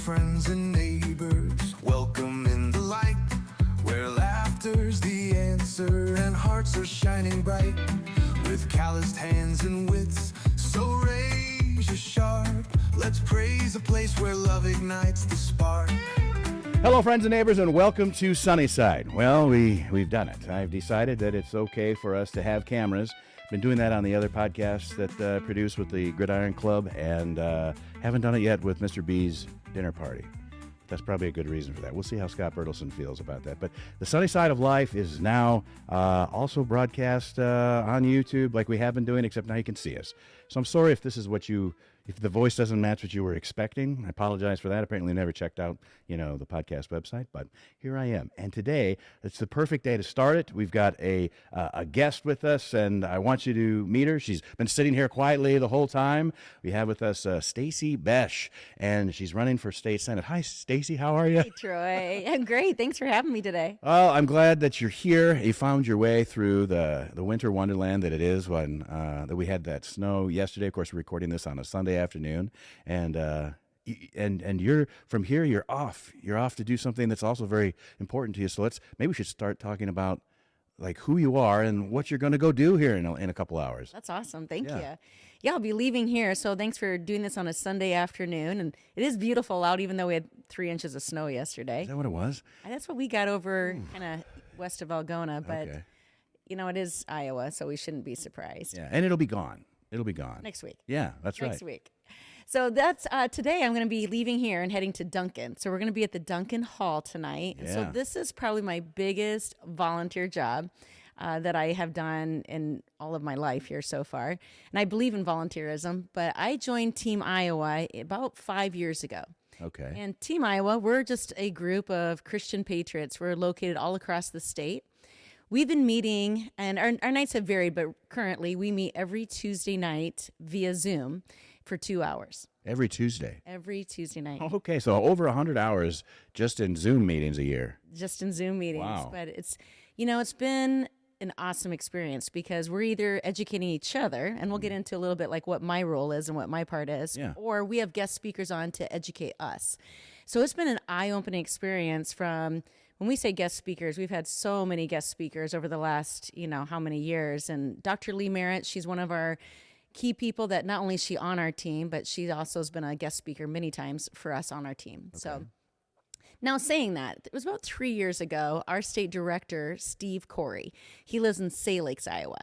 friends and neighbors. Welcome in the light, where laughter's the answer and hearts are shining bright. With calloused hands and wits, so raise your sharp. Let's praise a place where love ignites the spark. Hello, friends and neighbors, and welcome to Sunnyside. Well, we've done it. I've decided that it's okay for us to have cameras. Been doing that on the other podcasts that produce with the Gridiron Club, and haven't done it yet with Mr. B's dinner party. That's probably a good reason for that. We'll see how Scott Bertelsen feels about that. But the Sunny Side of Life is now also broadcast on YouTube like we have been doing, except now you can see us. So I'm sorry if this is if the voice doesn't match what you were expecting. I apologize for that. Apparently never checked out, the podcast website, but here I am. And today, it's the perfect day to start it. We've got a guest with us, and I want you to meet her. She's been sitting here quietly the whole time. We have with us Stacy Besch, and she's running for state senate. Hi, Stacy. How are you? Hey, Troy. I'm great. Thanks for having me today. Well, I'm glad that you're here. You found your way through the winter wonderland that it is when that we had that snow yesterday. Of course, we're recording this on a Sunday afternoon, and you're from here. You're off to do something that's also very important to you. So maybe we should start talking about like who you are and what you're going to go do here in a couple hours. That's awesome. Thank you. Yeah, I'll be leaving here. So thanks for doing this on a Sunday afternoon. And it is beautiful out, even though we had 3 inches of snow yesterday. Is that what it was? That's what we got over kind of west of Algona. But, okay. It is Iowa, so we shouldn't be surprised. Yeah, and it'll be gone. It'll be gone. Next week. Yeah, that's right. Next week. So that's today I'm going to be leaving here and heading to Duncan. So we're going to be at the Duncan Hall tonight. Yeah. And so this is probably my biggest volunteer job that I have done in all of my life here so far. And I believe in volunteerism, but I joined Team Iowa about 5 years ago. Okay. And Team Iowa, we're just a group of Christian patriots. We're located all across the state. We've been meeting, and our nights have varied, but currently we meet every Tuesday night via Zoom for 2 hours. Every Tuesday? Every Tuesday night. Oh, okay, so over 100 hours just in Zoom meetings a year. Just in Zoom meetings. Wow. But it's been an awesome experience because we're either educating each other, and we'll get into a little bit like what my role is and what my part is, or we have guest speakers on to educate us. So it's been an eye-opening experience from... When we say guest speakers, we've had so many guest speakers over the last, how many years. And Dr. Lee Merritt, she's one of our key people that not only is she on our team, but she also has been a guest speaker many times for us on our team. Okay. So now saying that, it was about 3 years ago, our state director, Steve Corey, he lives in Salix, Iowa.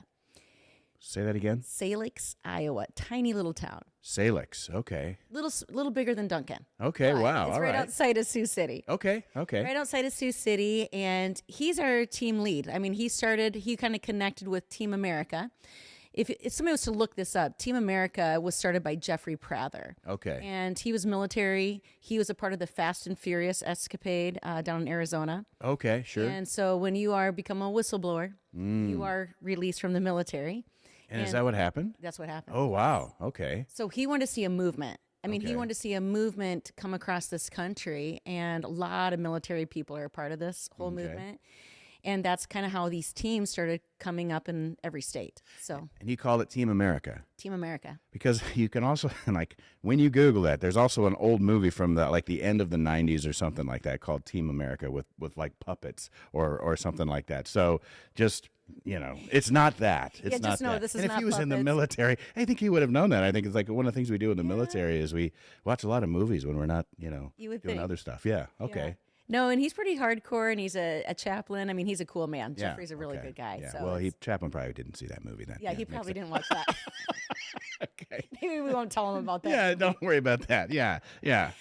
Say that again? Salix, Iowa. Tiny little town. Salix, okay. Little bigger than Duncan. Okay, wow, it's right outside of Sioux City. Okay. Right outside of Sioux City, and he's our team lead. I mean, he kind of connected with Team America. If somebody was to look this up, Team America was started by Jeffrey Prather. Okay. And he was military. He was a part of the Fast and Furious escapade down in Arizona. Okay, sure. And so when you become a whistleblower, you are released from the military. And is that what happened? That's what happened. Oh, wow. Okay. So he wanted to see a movement. I mean, Okay. he wanted to see a movement come across this country, and a lot of military people are a part of this whole movement. And that's kind of how these teams started coming up in every state. So. And you call it Team America? Team America. Because you can also, when you Google that, there's also an old movie from the end of the 90s or something like that called Team America with puppets or something like that. So just... it's not that. It's not that. This is and if he was in the military, I think he would have known that. I think it's like one of the things we do in the military is we watch a lot of movies when we're not, doing other stuff. Yeah. Okay. Yeah. No, and he's pretty hardcore, and he's a chaplain. I mean, he's a cool man. Yeah, Jeffrey's a really good guy. Yeah. So well, Chaplain probably didn't see that movie then. Yeah, he probably didn't watch that. Okay. Maybe we won't tell him about that. Yeah, don't worry about that. Yeah,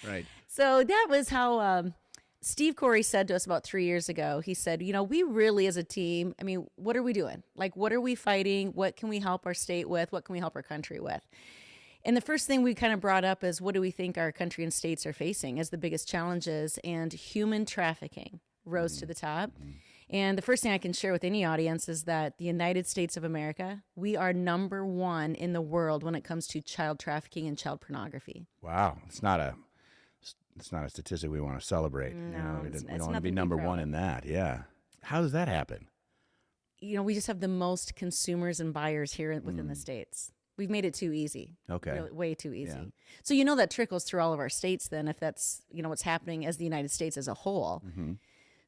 right. So that was how Steve Corey said to us about 3 years ago. He said, we really as a team, I mean, what are we doing? Like, what are we fighting? What can we help our state with? What can we help our country with? And the first thing we kind of brought up is what do we think our country and states are facing as the biggest challenges, and human trafficking rose to the top. And the first thing I can share with any audience is that the United States of America, we are number one in the world when it comes to child trafficking and child pornography. Wow. It's not a statistic we want to celebrate. No, we it's don't want to nothing be to number proud one of. in that. Yeah. How does that happen? We just have the most consumers and buyers here within the states. We've made it too easy. Okay. Really, way too easy. Yeah. So that trickles through all of our states then, if that's, what's happening as the United States as a whole. Mm-hmm.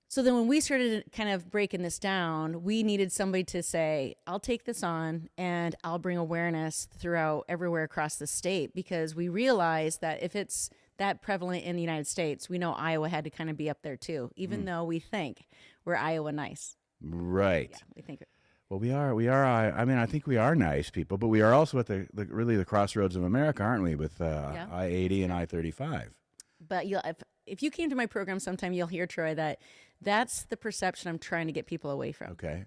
So then when we started kind of breaking this down, we needed somebody to say, I'll take this on and I'll bring awareness throughout everywhere across the state, because we realized that if it's that prevalent in the United States, we know Iowa had to kind of be up there too, even though we think we're Iowa nice. Right. Yeah, we think. Well, we are. I mean, I think we are nice people, but we are also at really the crossroads of America, aren't we? With I-80 and I-35. But if you came to my program sometime, you'll hear, Troy, that's the perception I'm trying to get people away from. Okay.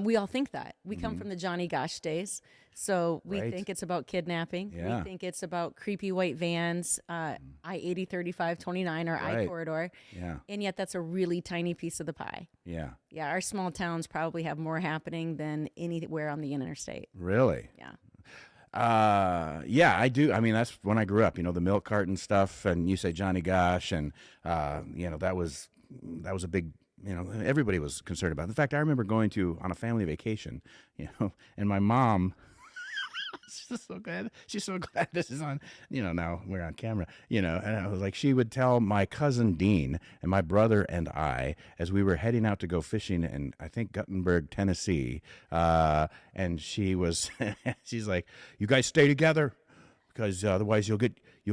We all think that. We come from the Johnny Gosh days. So we Right. think it's about kidnapping. Yeah. We think it's about creepy white vans, I-80, 35, 29, or Right. I-corridor. Yeah. And yet that's a really tiny piece of the pie. Yeah. Yeah, our small towns probably have more happening than anywhere on the interstate. Really? Yeah. Yeah, I do. I mean, that's when I grew up, the milk carton stuff, and you say Johnny Gosh, and, that was a big, everybody was concerned about it. In fact, I remember going on a family vacation, and my mom, she's so glad this is on, now we're on camera, and I was like, she would tell my cousin Dean and my brother and I, as we were heading out to go fishing in, I think, Guttenberg, Tennessee, and she's like, you guys stay together, because otherwise you'll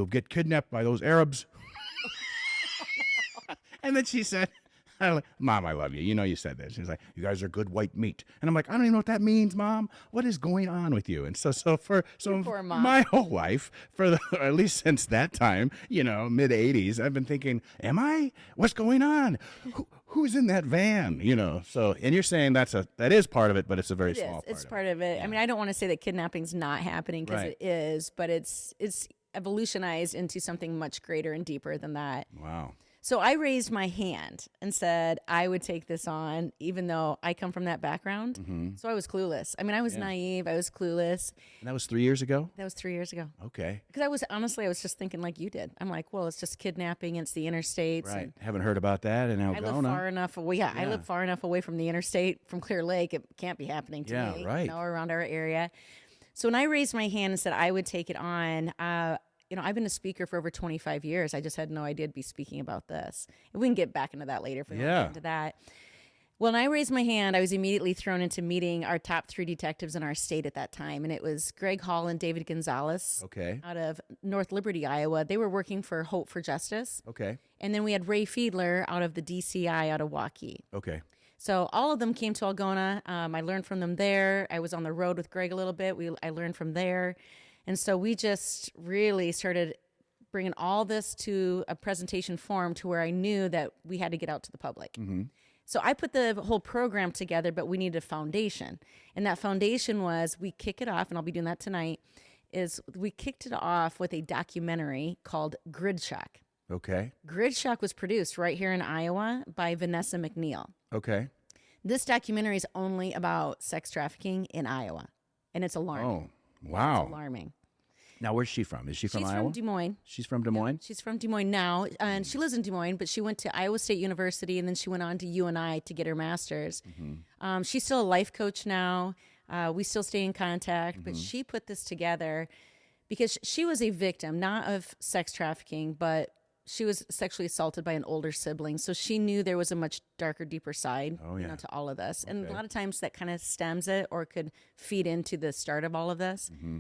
get kidnapped by those Arabs. And then she said, Mom, I love you. You said this. She's like, you guys are good white meat. And I'm like, I don't even know what that means, Mom. What is going on with you? And so Poor Mom. my whole life, at least since that time, mid 80s, I've been thinking, am I? What's going on? Who's in that van? So, and you're saying that is part of it, but it's a very small part. It's part of it. Yeah. I mean, I don't want to say that kidnapping's not happening, because Right. it is, but it's evolutionized into something much greater and deeper than that. Wow. So I raised my hand and said I would take this on, even though I come from that background. Mm-hmm. So I was clueless. I mean, I was naive. I was clueless. And that was 3 years ago? That was 3 years ago. Okay. Because I was just thinking like you did. I'm like, well, it's just kidnapping. It's the interstates. Right. And Haven't heard about that in I Algona. live far enough away. Yeah, I Yeah. live far enough away from the interstate, from Clear Lake. It can't be happening to Yeah, me. right. Around our area. So when I raised my hand and said I would take it on, I've been a speaker for over 25 years. I just had no idea I'd be speaking about this. And we can get back into that later if we want to get into that. When I raised my hand, I was immediately thrown into meeting our top 3 detectives in our state at that time. And it was Greg Hall and David Gonzalez Okay. out of North Liberty, Iowa. They were working for Hope for Justice. Okay. And then we had Ray Fiedler out of the DCI out of Waukee. Okay. So all of them came to Algona. I learned from them there. I was on the road with Greg a little bit. I learned from there. And so we just really started bringing all this to a presentation form to where I knew that we had to get out to the public. Mm-hmm. So I put the whole program together, but we needed a foundation. And that foundation was, we kick it off, and I'll be doing that tonight, is we kicked it off with a documentary called Grid Shock. Okay. Grid Shock was produced right here in Iowa by Vanessa McNeil. Okay. This documentary is only about sex trafficking in Iowa, and it's alarming. Oh, wow. It's alarming. Now, where's she from? Is she from She's Iowa? from Des Moines. She's from Des Moines? She's from Des Moines now, and she lives in Des Moines, but she went to Iowa State University, and then she went on to UNI to get her master's. Mm-hmm. She's still a life coach now. We still stay in contact, Mm-hmm. but she put this together because she was a victim, not of sex trafficking, but she was sexually assaulted by an older sibling. So she knew there was a much darker, deeper side to all of this. And a lot of times that kind of stems it or could feed into the start of all of this. Mm-hmm.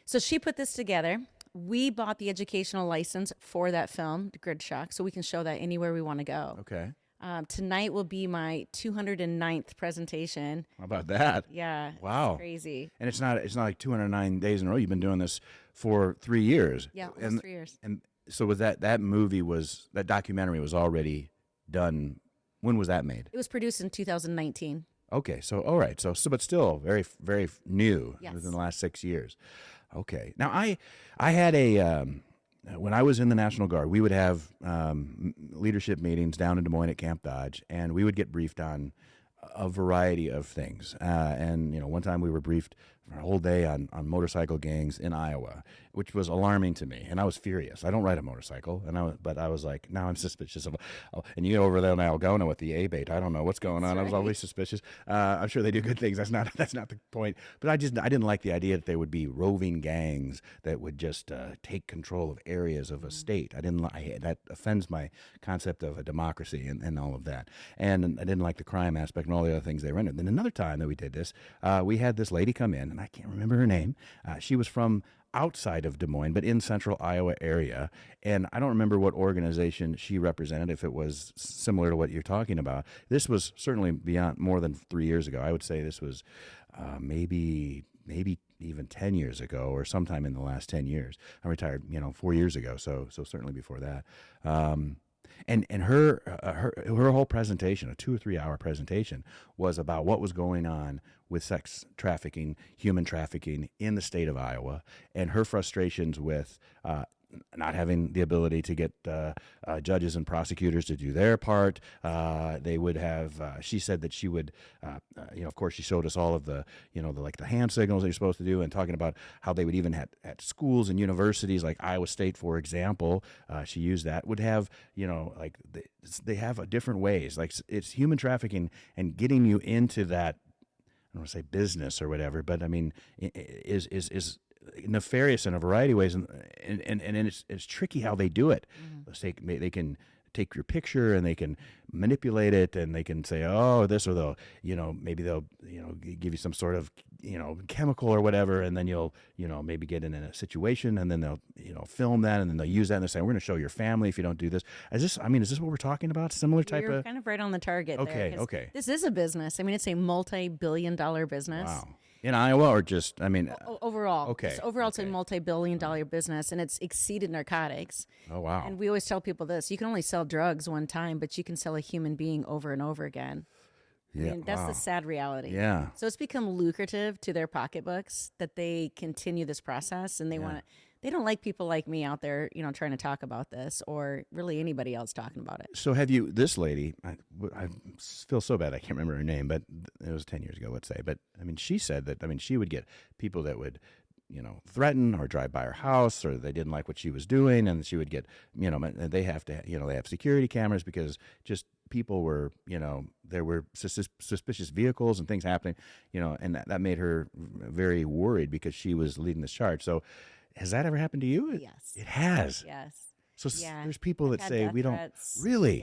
So she put this together. We bought the educational license for that film, Grid Shock, so we can show that anywhere we want to go. Okay. Tonight will be my 209th presentation. How about that? Yeah. Wow. It's crazy. And it's not like 209 days in a row. You've been doing this for 3 years. Yeah, almost 3 years. And so was that documentary was already done. When was that made? It was produced in 2019. Okay. So, all right. So but still very, very new Yes. within the last 6 years. Okay. Now I had when I was in the National Guard, we would have leadership meetings down in Des Moines at Camp Dodge, and we would get briefed on a variety of things. And one time we were briefed for a whole day on motorcycle gangs in Iowa, which was alarming to me, and I was furious. I don't ride a motorcycle, but I was like, now I'm suspicious of. Oh, and you get over there in Algona with the A-bait. I don't know what's going on. I was always suspicious. I'm sure they do good things. That's not the point. But I didn't like the idea that there would be roving gangs that would just take control of areas of a state. That offends my concept of a democracy and all of that. And I didn't like the crime aspect and all the other things they rendered. Then another time that we did this, we had this lady come in, and I can't remember her name. She was from outside of Des Moines, but in central Iowa area. And I don't remember what organization she represented, if it was similar to what you're talking about. This was certainly beyond more than 3 years ago. I would say this was maybe even 10 years ago, or sometime in the last 10 years. I retired, 4 years ago. So certainly before that. And her whole presentation, a 2 or 3 hour presentation, was about what was going on with sex trafficking, human trafficking in the state of Iowa, and her frustrations with not having the ability to get judges and prosecutors to do their part. They would have. She said that she would. Of course, she showed us all of the, the hand signals that you're supposed to do, and talking about how they would even at schools and universities like Iowa State, for example. She used that would have, they have different ways. Like it's human trafficking and getting you into that. I don't want to say business or whatever, but I mean, is nefarious in a variety of ways, and it's tricky how they do it. Mm-hmm. They can take your picture and they can manipulate it, and they can say, oh, this, or they'll, maybe they'll, give you some sort of, chemical or whatever, and then you'll, maybe get in a situation, and then they'll, film that, and then they'll use that, and they'll say, we're going to show your family if you don't do this. Is this what we're talking about? Similar type You're of? kind of right on the target. Okay. This is a business. I mean, it's a multi-billion-dollar business. Wow. In Iowa, or just, overall. Okay. Just overall, it's a multi-billion-dollar business, and it's exceeded narcotics. Oh, wow. And we always tell people this: you can only sell drugs one time, but you can sell a human being over and over again. Yeah, I mean, that's the sad reality. Yeah. So it's become lucrative to their pocketbooks that they continue this process, and they don't like people like me out there, trying to talk about this, or really anybody else talking about it. So have you, this lady, I feel so bad I can't remember her name, but it was 10 years ago, let's say. But, she said that, she would get people that would, threaten or drive by her house, or they didn't like what she was doing, and she would get, they have to, they have security cameras because just people were, there were suspicious vehicles and things happening, and that made her very worried because she was leading this charge. So, has that ever happened to you? Yes. It has? Yes. So there's people that say we don't. Threats. Really?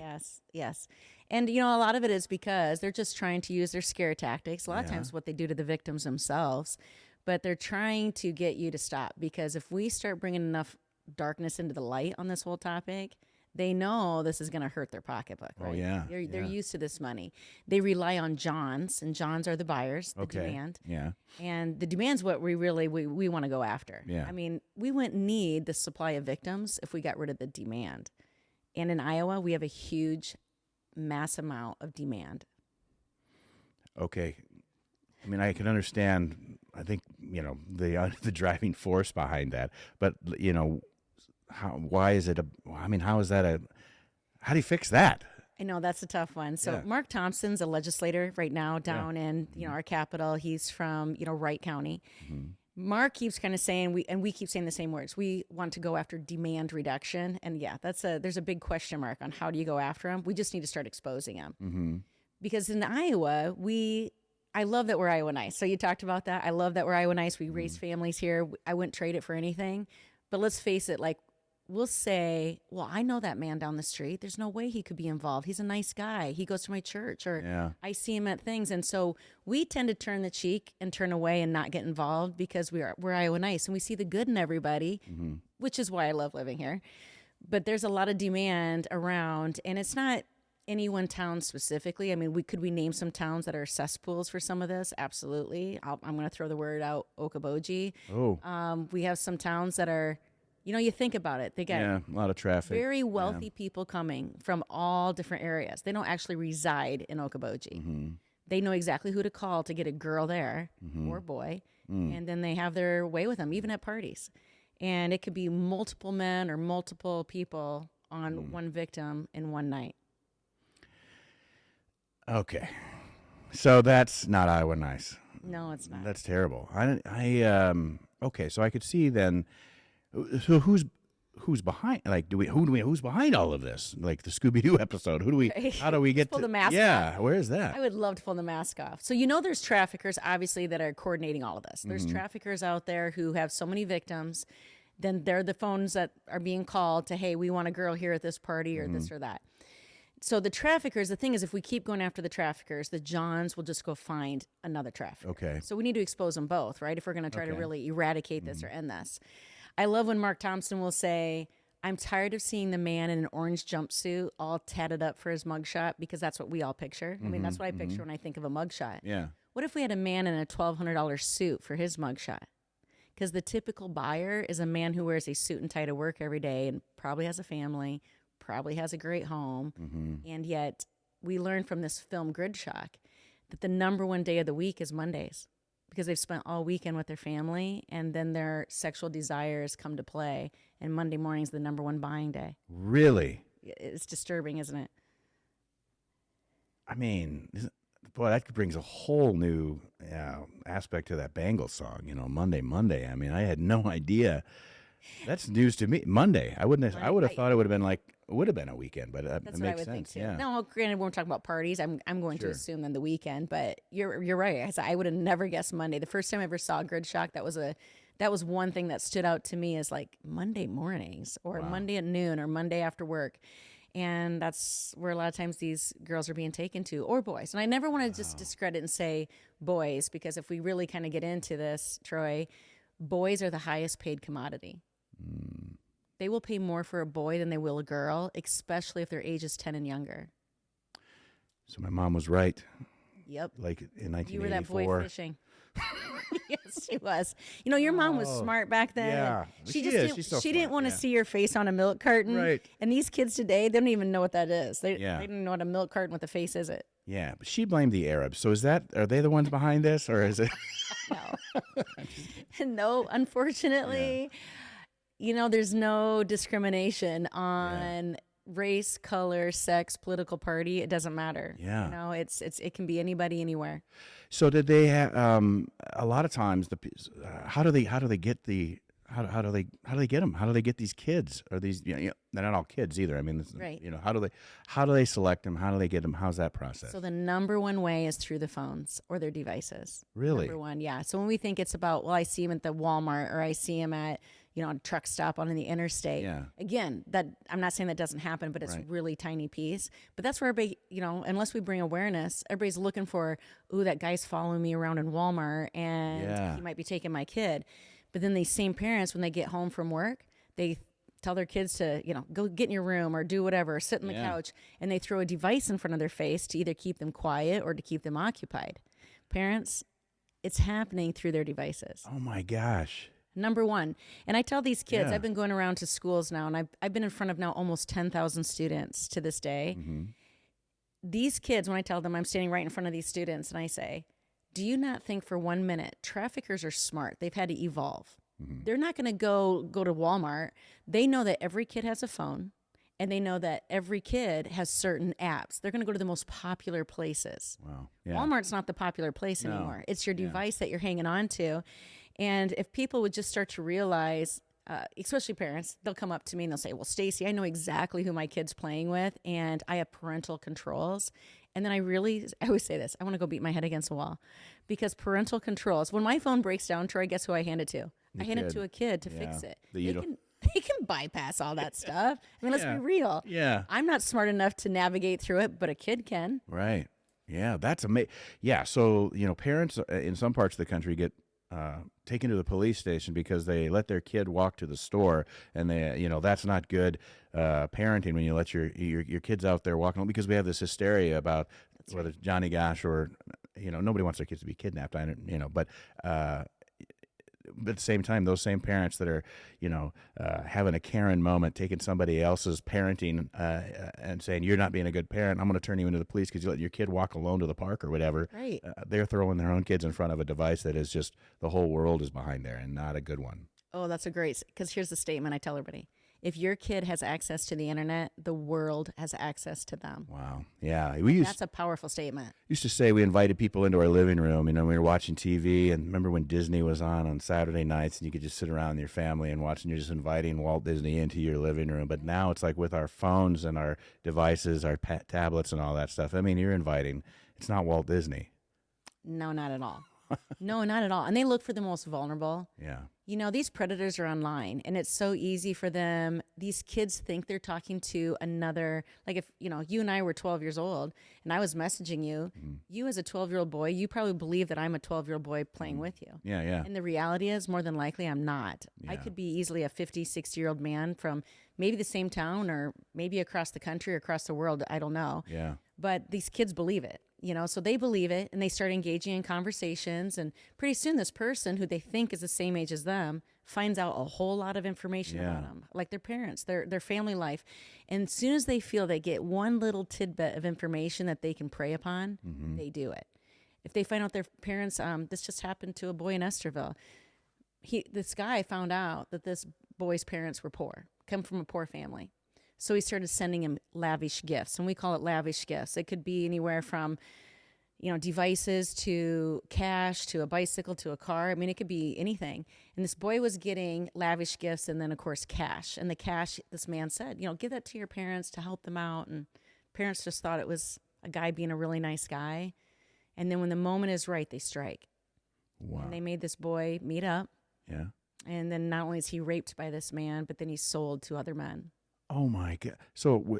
Yes. And, a lot of it is because they're just trying to use their scare tactics. A lot of times what they do to the victims themselves. But they're trying to get you to stop, because if we start bringing enough darkness into the light on this whole topic, they know this is going to hurt their pocketbook, right? Oh, yeah. They're used to this money. They rely on Johns, and Johns are the buyers, the demand. Yeah. And the demand's what we want to go after. Yeah. We wouldn't need the supply of victims if we got rid of the demand. And in Iowa, we have a huge, mass amount of demand. Okay. I can understand, I think, the driving force behind that. But, why is it how is that how do you fix that? I know that's a tough one. So Mark Thompson's a legislator right now down in, our capital. He's from, Wright County. Mm-hmm. Mark keeps kind of saying, we keep saying the same words. We want to go after demand reduction. And there's a big question mark on how do you go after them. We just need to start exposing them. Mm-hmm. Because in Iowa, I love that we're Iowa nice. So you talked about that. I love that we're Iowa nice. We raise families here. I wouldn't trade it for anything. But let's face it, we'll say, well, I know that man down the street. There's no way he could be involved. He's a nice guy. He goes to my church, or I see him at things. And so we tend to turn the cheek and turn away and not get involved because we're Iowa nice, and we see the good in everybody, which is why I love living here. But there's a lot of demand around, and it's not any one town specifically. Could we name some towns that are cesspools for some of this? Absolutely. I'm going to throw the word out, Okoboji. Oh. We have some towns that are, you think about it. They get a lot of traffic. Very wealthy people coming from all different areas. They don't actually reside in Okoboji. Mm-hmm. They know exactly who to call to get a girl there, or boy, and then they have their way with them, even at parties. And it could be multiple men or multiple people on one victim in one night. Okay. So that's not Iowa nice. No, it's not. That's terrible. Okay, so I could see then. So who's behind? Like, who's behind all of this? Like the Scooby-Doo episode. How do we get pull to the mask Yeah, off. where is that? I would love to pull the mask off. So there's traffickers obviously that are coordinating all of this. There's traffickers out there who have so many victims. Then they're the phones that are being called to, hey, we want a girl here at this party or this or that. So the traffickers, the thing is, if we keep going after the traffickers, the Johns will just go find another trafficker. Okay. So we need to expose them both, right? If we're going to try to really eradicate this or end this. I love when Mark Thompson will say, I'm tired of seeing the man in an orange jumpsuit all tatted up for his mugshot, because that's what we all picture. I mean, that's what I picture when I think of a mugshot. Yeah. What if we had a man in a $1,200 suit for his mugshot? Because the typical buyer is a man who wears a suit and tie to work every day and probably has a family, probably has a great home. And yet we learned from this film Grid Shock that the number one day of the week is Mondays, because they've spent all weekend with their family, and then their sexual desires come to play, and Monday morning is the number one buying day. Really? It's disturbing, isn't it? I mean, boy, that brings a whole new aspect to that Bangles song. Monday, Monday. I mean, I had no idea. That's news to me. Monday. I would have thought it would have been a weekend, but it That's makes what I would sense. think too. Yeah. No, granted, we won't talk about parties. I'm going to assume then the weekend, but you're right. I would have never guessed Monday. The first time I ever saw Grid Shock, that was one thing that stood out to me as like Monday mornings or Monday at noon or Monday after work. And that's where a lot of times these girls are being taken to, or boys. And I never want to just discredit and say boys, because if we really kind of get into this, Troy, boys are the highest paid commodity. They will pay more for a boy than they will a girl, especially if their age is 10 and younger. So my mom was right. Yep. Like in 1984. You were that boy fishing. Yes, she was. Your mom was smart back then. Yeah. She She's so didn't smart, want to see your face on a milk carton. Right. And these kids today, they don't even know what that is. They don't know what a milk carton with a face is. It. Yeah, but she blamed the Arabs. So are they the ones behind this, or is it? No. No, unfortunately, there's no discrimination on race, color, sex, political party. It doesn't matter. Yeah. It can be anybody, anywhere. So did they have a lot of times how do they get them? How do they get these kids? Or these they're not all kids either. I mean, right. How do they select them? How do they get them? How's that process? So the number one way is through the phones or their devices. Really? Number one, yeah. So when we think it's about, I see him at the Walmart or I see him at a truck stop on the interstate. Yeah. Again, that I'm not saying that doesn't happen, but it's a really tiny piece. But that's where everybody, unless we bring awareness, everybody's looking for, that guy's following me around in Walmart and he might be taking my kid. But then these same parents, when they get home from work, they tell their kids to, go get in your room or do whatever, or sit on the couch, and they throw a device in front of their face to either keep them quiet or to keep them occupied. Parents, it's happening through their devices. Oh my gosh. Number one. And I tell these kids, I've been going around to schools now, and I've been in front of now almost 10,000 students to this day. These kids, when I tell them, I'm standing right in front of these students, and I say, do you not think for 1 minute traffickers are smart? They've had to evolve. They're not going to go to Walmart. They know that every kid has a phone, and they know that every kid has certain apps. They're going to go to the most popular places. Wow. Yeah. Walmart's not the popular place anymore. It's your device that you're hanging on to. And if people would just start to realize, especially parents, they'll come up to me and they'll say, well, Stacy, I know exactly who my kid's playing with, and I have parental controls. And then I always say this, I want to go beat my head against a wall, because parental controls, when my phone breaks down, Troy, guess who I hand it to? I hand it to a kid to fix it. They can bypass all that stuff. I mean, let's be real. Yeah. I'm not smart enough to navigate through it, but a kid can. Right. Yeah, that's amazing. Yeah, so, parents in some parts of the country get taken to the police station because they let their kid walk to the store, and they, that's not good parenting when you let your kids out there walking, because we have this hysteria about whether it's Johnny Gosh or, nobody wants their kids to be kidnapped, but at the same time, those same parents that are, having a Karen moment, taking somebody else's parenting and saying, you're not being a good parent, I'm going to turn you into the police because you let your kid walk alone to the park or whatever. Right. They're throwing their own kids in front of a device that is just, the whole world is behind there, and not a good one. Oh, that's a great, because here's the statement I tell everybody. If your kid has access to the internet, the world has access to them. Wow. Yeah. That's a powerful statement. Used to say we invited people into our living room. We were watching TV, and remember when Disney was on Saturday nights, and you could just sit around with your family and watch, and you're just inviting Walt Disney into your living room. But now it's like with our phones and our devices, our tablets and all that stuff. I mean, you're inviting. It's not Walt Disney. No, not at all. No, not at all. And they look for the most vulnerable. Yeah. These predators are online, and it's so easy for them. These kids think they're talking to another, like if, you and I were 12 years old and I was messaging you, you as a 12-year-old boy, you probably believe that I'm a 12-year-old boy playing with you. Yeah, yeah. And the reality is, more than likely, I'm not. Yeah. I could be easily a 50, 60-year-old man from maybe the same town or maybe across the country or across the world. I don't know. Yeah. But these kids believe it. So they believe it, and they start engaging in conversations, and pretty soon this person who they think is the same age as them finds out a whole lot of information about them, like their parents, their family life. And as soon as they feel they get one little tidbit of information that they can prey upon, they do it. If they find out their parents, this just happened to a boy in Esterville. This guy found out that this boy's parents were poor, come from a poor family. So he started sending him lavish gifts, and we call it lavish gifts. It could be anywhere from, devices to cash to a bicycle to a car. I mean, it could be anything. And this boy was getting lavish gifts and then, of course, cash. And the cash, this man said, give that to your parents to help them out. And parents just thought it was a guy being a really nice guy. And then when the moment is right, they strike. Wow. And they made this boy meet up. Yeah. And then not only is he raped by this man, but then he's sold to other men. Oh my God! So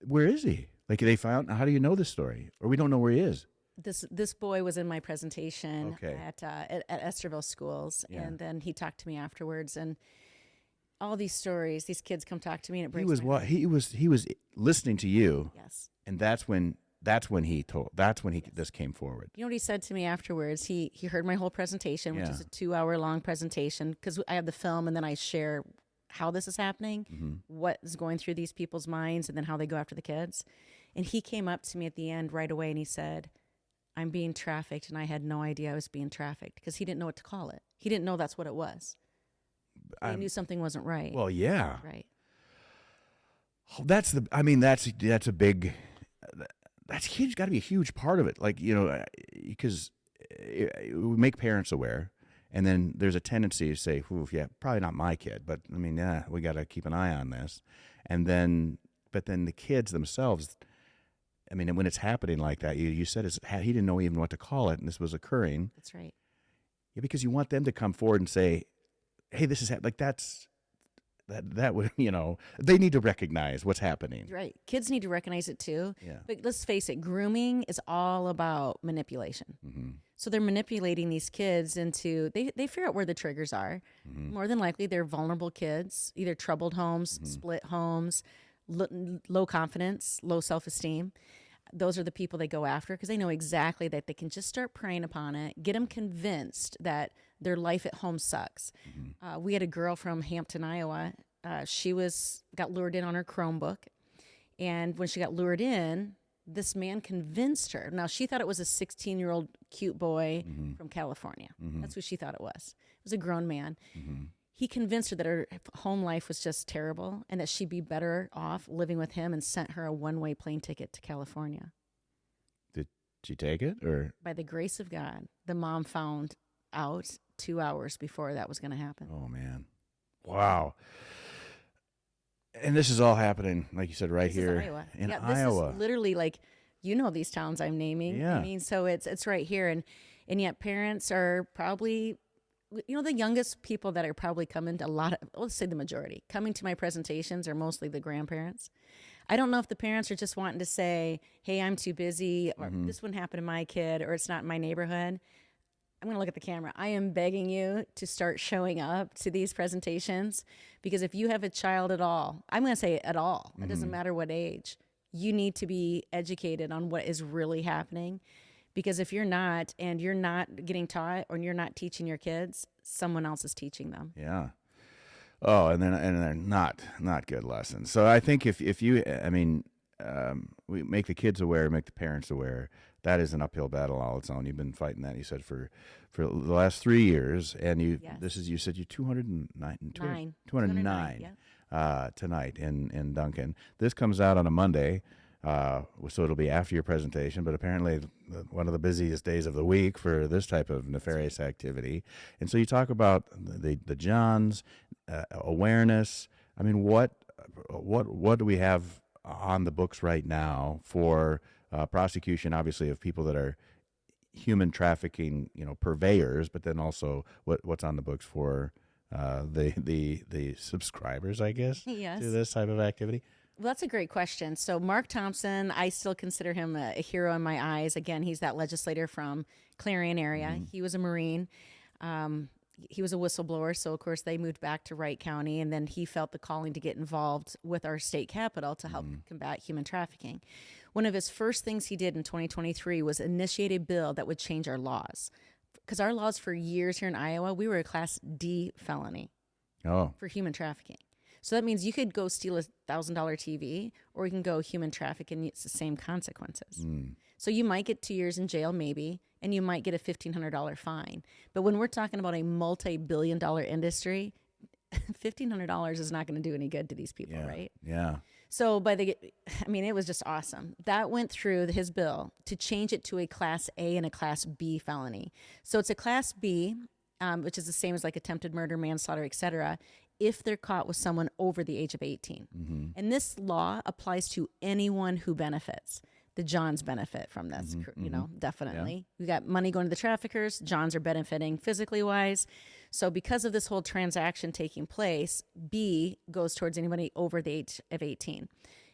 where is he? Like they found? How do you know this story? Or we don't know where he is? This boy was in my presentation at Esterville Schools, Yeah. and then he talked to me afterwards. And all these stories, these kids come talk to me, and it breaks my heart. He was listening to you. Yes. And that's when this came forward. You know what he said to me afterwards? He heard my whole presentation, which is a 2-hour-long presentation, because I have the film, and then I share how this is happening, what is going through these people's minds, and then how they go after the kids. And he came up to me at the end right away, and he said, I'm being trafficked, and I had no idea I was being trafficked, because he didn't know what to call it. He didn't know that's what it was. He knew something wasn't right. Well, yeah. Right. That's a big, that's huge, got to be a huge part of it. Like, because we make parents aware. And then there's a tendency to say, yeah, probably not my kid, but I mean, yeah, we got to keep an eye on this. But then the kids themselves, I mean, when it's happening like that, you said he didn't know even what to call it, and this was occurring. That's right. Yeah, because you want them to come forward and say, hey, this is like that would, they need to recognize what's happening. Right. Kids need to recognize it too. Yeah. But let's face it, grooming is all about manipulation. Mm-hmm. So they're manipulating these kids into, they figure out where the triggers are. Mm-hmm. More than likely, they're vulnerable kids, either troubled homes, split homes, low confidence, low self-esteem. Those are the people they go after because they know exactly that they can just start preying upon it, get them convinced that their life at home sucks. Mm-hmm. We had a girl from Hampton, Iowa. She got lured in on her Chromebook. And when she got lured in, this man convinced her. Now, she thought it was a 16-year-old cute boy from California. That's who she thought it was. It was a grown man. He convinced her that her home life was just terrible and that she'd be better off living with him, and sent her a one-way plane ticket to California. Did she take it? Or by the grace of God, the mom found out 2 hours before that was going to happen. Oh, man. Wow. And this is all happening, like you said, right here Iowa. in This Iowa. is literally like, these towns I'm naming. Yeah. I mean, so it's right here. And yet parents are probably, the youngest people that are probably coming to let's say the majority, coming to my presentations are mostly the grandparents. I don't know if the parents are just wanting to say, hey, I'm too busy, or this wouldn't happen to my kid, or it's not in my neighborhood. I'm going to look at the camera. I am begging you to start showing up to these presentations, because if you have a child at all, I'm going to say at all, it doesn't matter what age, you need to be educated on what is really happening. Because if you're not, and you're not getting taught, or you're not teaching your kids, someone else is teaching them. Yeah. Oh, and they're not good lessons. So I think if you, we make the kids aware, make the parents aware. That is an uphill battle all its own. You've been fighting that, you said, for the last 3 years, and you Yes. you said you're 209. 209, yeah. tonight in Duncan. This comes out on a Monday, so it'll be after your presentation, but apparently one of the busiest days of the week for this type of nefarious activity. And so you talk about the Johns, awareness. I mean, what do we have on the books right now for prosecution, obviously, of people that are human trafficking, purveyors, but then also what's on the books for the subscribers, I guess, yes, to this type of activity? Well, that's a great question. So Mark Thompson, I still consider him a hero in my eyes. Again, he's that legislator from Clarion area. Mm-hmm. He was a Marine. He was a whistleblower, so of course they moved back to Wright County, and then he felt the calling to get involved with our state capital to help combat human trafficking. One of his first things he did in 2023 was initiate a bill that would change our laws. Because our laws for years here in Iowa, we were a Class D felony for human trafficking. So that means you could go steal a $1,000 TV, or you can go human traffic, and it's the same consequences. So you might get 2 years in jail, maybe, and you might get a $1,500 fine. But when we're talking about a multi-billion-dollar industry, $1,500 is not going to do any good to these people, right? Yeah. So it was just awesome. That went through his bill to change it to a Class A and a Class B felony. So it's a Class B, which is the same as like attempted murder, manslaughter, etc., if they're caught with someone over the age of 18. Mm-hmm. And this law applies to anyone who benefits. The Johns benefit from this, definitely. Yeah. We got money going to the traffickers. Johns are benefiting physically wise. So because of this whole transaction taking place, B goes towards anybody over the age of 18.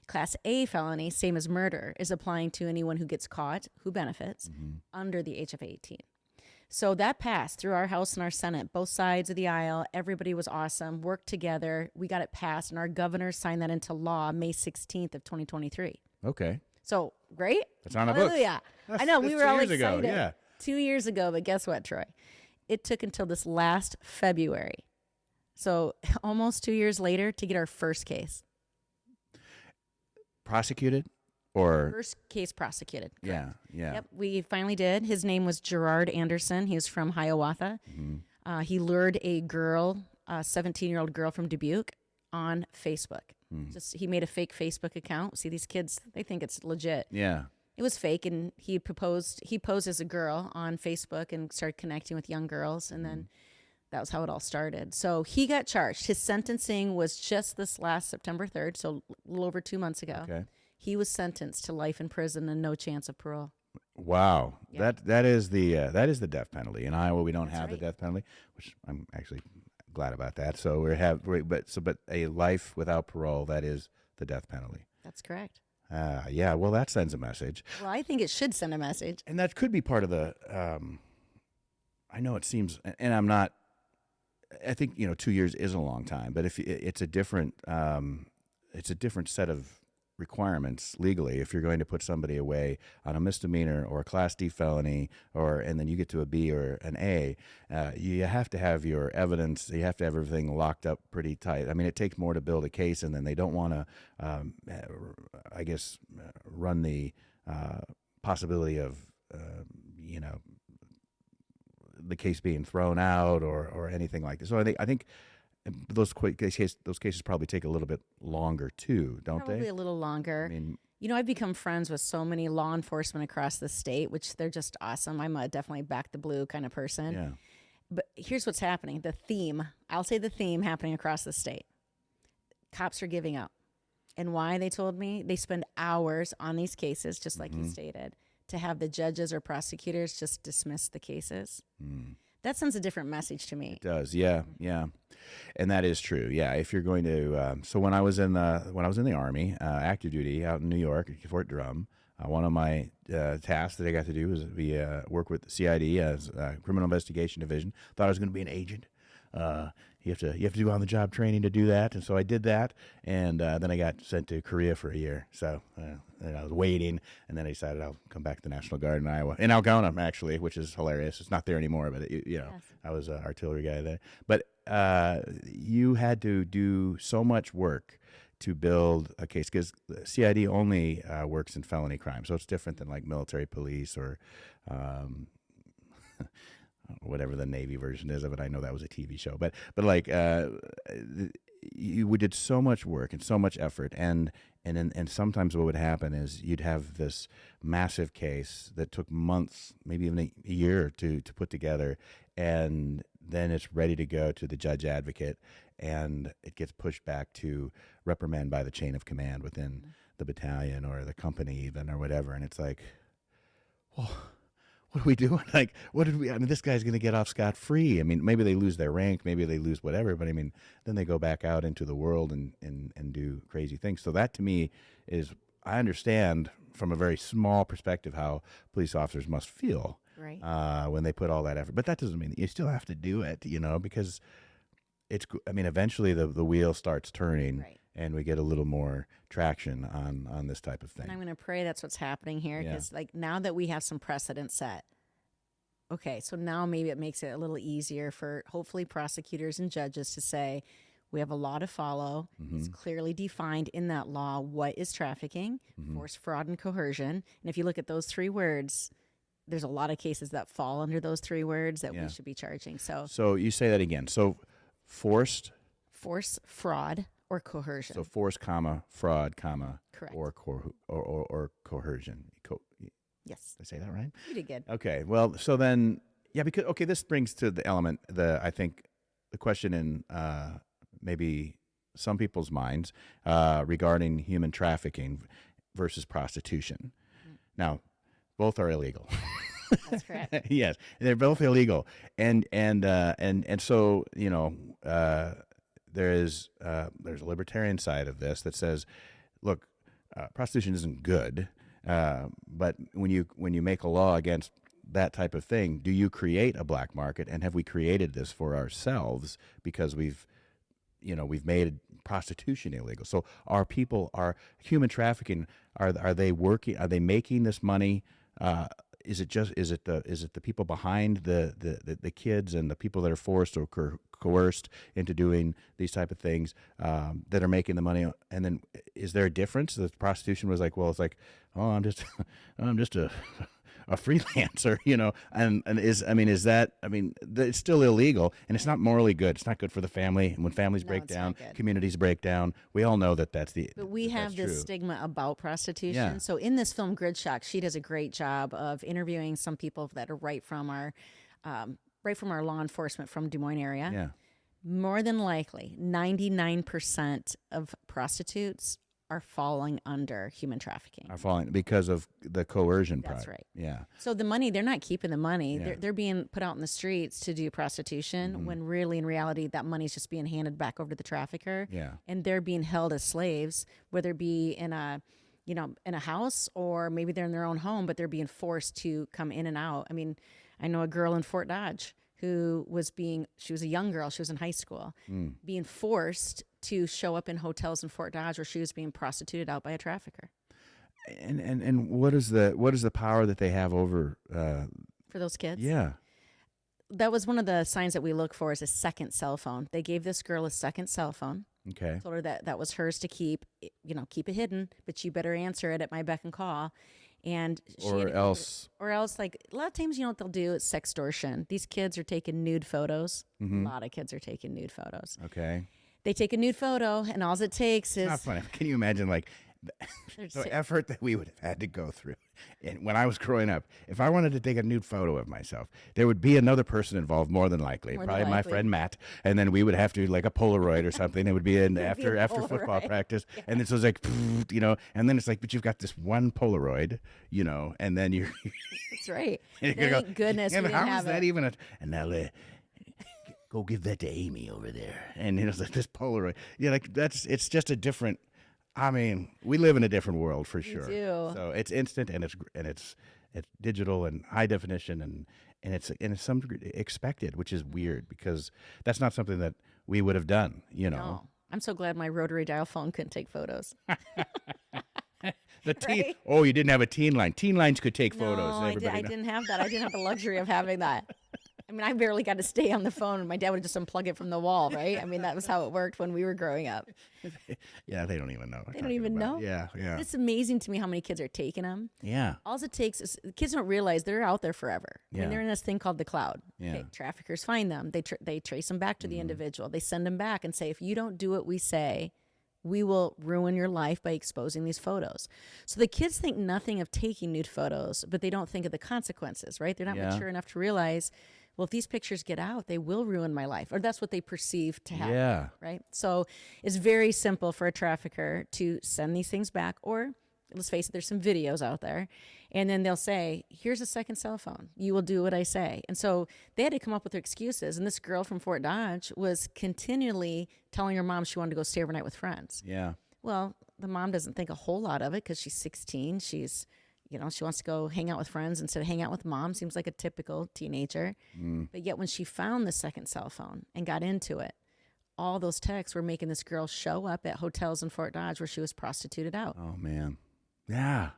Class A felony, same as murder, is applying to anyone who gets caught, who benefits, under the age of 18. So that passed through our House and our Senate, both sides of the aisle. Everybody was awesome, worked together. We got it passed, and our governor signed that into law May 16th of 2023. Okay. So, great. It's on the books. I know, we were all excited. 2 years ago, yeah. 2 years ago, but guess what, Troy? It took until this last February, so almost 2 years later, to get our first case. Prosecuted? Or first case prosecuted. Correct. Yeah. Yep, we finally did. His name was Gerard Anderson. He was from Hiawatha. Mm-hmm. He lured a girl, a 17-year-old girl from Dubuque, on Facebook. He made a fake Facebook account. See, these kids, they think it's legit. Yeah. It was fake, and he posed as a girl on Facebook and started connecting with young girls, and then that was how it all started. So he got charged. His sentencing was just this last September 3rd, so a little over 2 months ago. Okay. He was sentenced to life in prison and no chance of parole. Wow, yeah. That is the death penalty in Iowa. We don't have the death penalty, which I'm actually glad about that. So but a life without parole, that is the death penalty. That's correct. Yeah. Well, that sends a message. Well, I think it should send a message, and that could be part of the. I know it seems, and I'm not. I think 2 years is a long time, but if it's a different set of requirements legally. If you're going to put somebody away on a misdemeanor or a Class D felony, and then you get to a B or an A, you have to have your evidence. You have to have everything locked up pretty tight. I mean, it takes more to build a case, and then they don't want to, run the possibility of, the case being thrown out or anything like this. So I think. Those cases probably take a little bit longer too, don't they? Probably a little longer. I mean, I've become friends with so many law enforcement across the state, which they're just awesome. I'm a definitely back the blue kind of person. Yeah. But here's what's happening. I'll say the theme happening across the state. Cops are giving up. And why, they told me, they spend hours on these cases, just like you stated, to have the judges or prosecutors just dismiss the cases. That sends a different message to me. It does, yeah, and that is true. Yeah, if you're going to, so when I was in the Army, active duty out in New York at Fort Drum, one of my tasks that I got to do was work with the CID as Criminal Investigation Division. Thought I was going to be an agent. You have to do on-the-job training to do that, and so I did that, and then I got sent to Korea for a year. So and I was waiting, and then I decided I'll come back to the National Guard in Iowa, in Algona actually, which is hilarious. It's not there anymore, but yes. I was an artillery guy there. But you had to do so much work to build a case because CID only works in felony crime, so it's different than like military police or. whatever the Navy version is of it. I know that was a TV show, but like we did so much work and so much effort, and sometimes what would happen is you'd have this massive case that took months, maybe even a year to put together, and then it's ready to go to the judge advocate, and it gets pushed back to reprimand by the chain of command within the battalion or the company even or whatever, and it's like, well, what are we doing? Like, what did we? I mean, this guy's going to get off scot-free. I mean, maybe they lose their rank, maybe they lose whatever, but I mean, then they go back out into the world and do crazy things. So that to me is, I understand from a very small perspective how police officers must feel when they put all that effort. But that doesn't mean that you still have to do it, because it's. I mean, eventually the wheel starts turning. Right. And we get a little more traction on this type of thing. And I'm going to pray that's what's happening here, because like now that we have some precedent set, okay, so now maybe it makes it a little easier for hopefully prosecutors and judges to say, we have a law to follow. It's clearly defined in that law what is trafficking, force, fraud, and coercion. And if you look at those three words, there's a lot of cases that fall under those three words that we should be charging. So you say that again. So force, fraud, or coercion. So force, fraud, correct, or coercion. Yes. Did I say that right? You did good. Okay. Well, so then, because this brings to the element I think the question in maybe some people's minds regarding human trafficking versus prostitution. Now, both are illegal. That's correct. Yes, they're both illegal, and so there's a libertarian side of this that says, look, prostitution isn't good, but when you make a law against that type of thing, do you create a black market? And have we created this for ourselves because we've made prostitution illegal? So are human trafficking, are they working? Are they making this money? Is it the people behind the kids and the people that are forced or coerced into doing these type of things that are making the money? And then is there a difference? The prostitution was like, well, it's like, oh, I'm just a freelancer, it's still illegal, and it's not morally good. It's not good for the family. And when families break down, communities break down, we all know that's the. But we have this true. Stigma about prostitution. Yeah. So in this film, Gridshot, she does a great job of interviewing some people that are right from our law enforcement from Des Moines area. Yeah. More than likely, 99% of prostitutes are falling under human trafficking. Are falling because of the coercion part. That's right. Yeah. So the money, they're not keeping the money. Yeah. They're being put out in the streets to do prostitution when really in reality that money's just being handed back over to the trafficker. Yeah. And they're being held as slaves, whether it be in a house or maybe they're in their own home, but they're being forced to come in and out. I mean, I know a girl in Fort Dodge who she was a young girl, she was in high school, being forced to show up in hotels in Fort Dodge where she was being prostituted out by a trafficker. And what is the power that they have over for those kids? Yeah. That was one of the signs that we look for, is a second cell phone. They gave this girl a second cell phone. Okay. Told her that was hers to keep it hidden, but you better answer it at my beck and call. And or else, like a lot of times, what they'll do is sextortion. These kids are taking nude photos. A lot of kids are taking nude photos. Okay. They take a nude photo, and all it takes is. Not funny. Can you imagine, like, the effort that we would have had to go through? And when I was growing up, if I wanted to take a nude photo of myself, there would be another person involved, more than likely. Probably my friend Matt, and then we would have to, like, a Polaroid or something. It would be after football practice, and then so it's like, and then it's like, but you've got this one Polaroid, and then you're. That's right. Thank goodness we didn't how have is that it. even and now go give that to Amy over there, and it's like this Polaroid. Yeah, like it's just a different. I mean, we live in a different world for sure. We do. So it's instant and it's digital and high definition and it's some degree expected, which is weird because that's not something that we would have done. No. I'm so glad my rotary dial phone couldn't take photos. The teen. Right? Oh, you didn't have a teen line. Teen lines could take photos. No, I didn't have that. I didn't have the luxury of having that. I mean, I barely got to stay on the phone. My dad would just unplug it from the wall, right? I mean, that was how it worked when we were growing up. Yeah, they don't even know. They don't even know. Yeah, yeah. It's amazing to me how many kids are taking them. Yeah. All it takes is kids don't realize they're out there forever. I mean, they're in this thing called the cloud. Yeah. Okay, traffickers find them. They trace them back to the individual. They send them back and say, if you don't do what we say, we will ruin your life by exposing these photos. So the kids think nothing of taking nude photos, but they don't think of the consequences, right? They're not mature enough to realize, well, if these pictures get out, they will ruin my life. Or that's what they perceive to happen, Yeah. right? So it's very simple for a trafficker to send these things back, or let's face it, there's some videos out there. And then they'll say, here's a second cell phone. You will do what I say. And so they had to come up with their excuses. And this girl from Fort Dodge was continually telling her mom she wanted to go stay overnight with friends. Yeah. Well, the mom doesn't think a whole lot of it because she's 16. She's, she wants to go hang out with friends instead of hang out with mom. Seems like a typical teenager. But yet when she found the second cell phone and got into it, all those texts were making this girl show up at hotels in Fort Dodge where she was prostituted out. Oh, man. Yeah.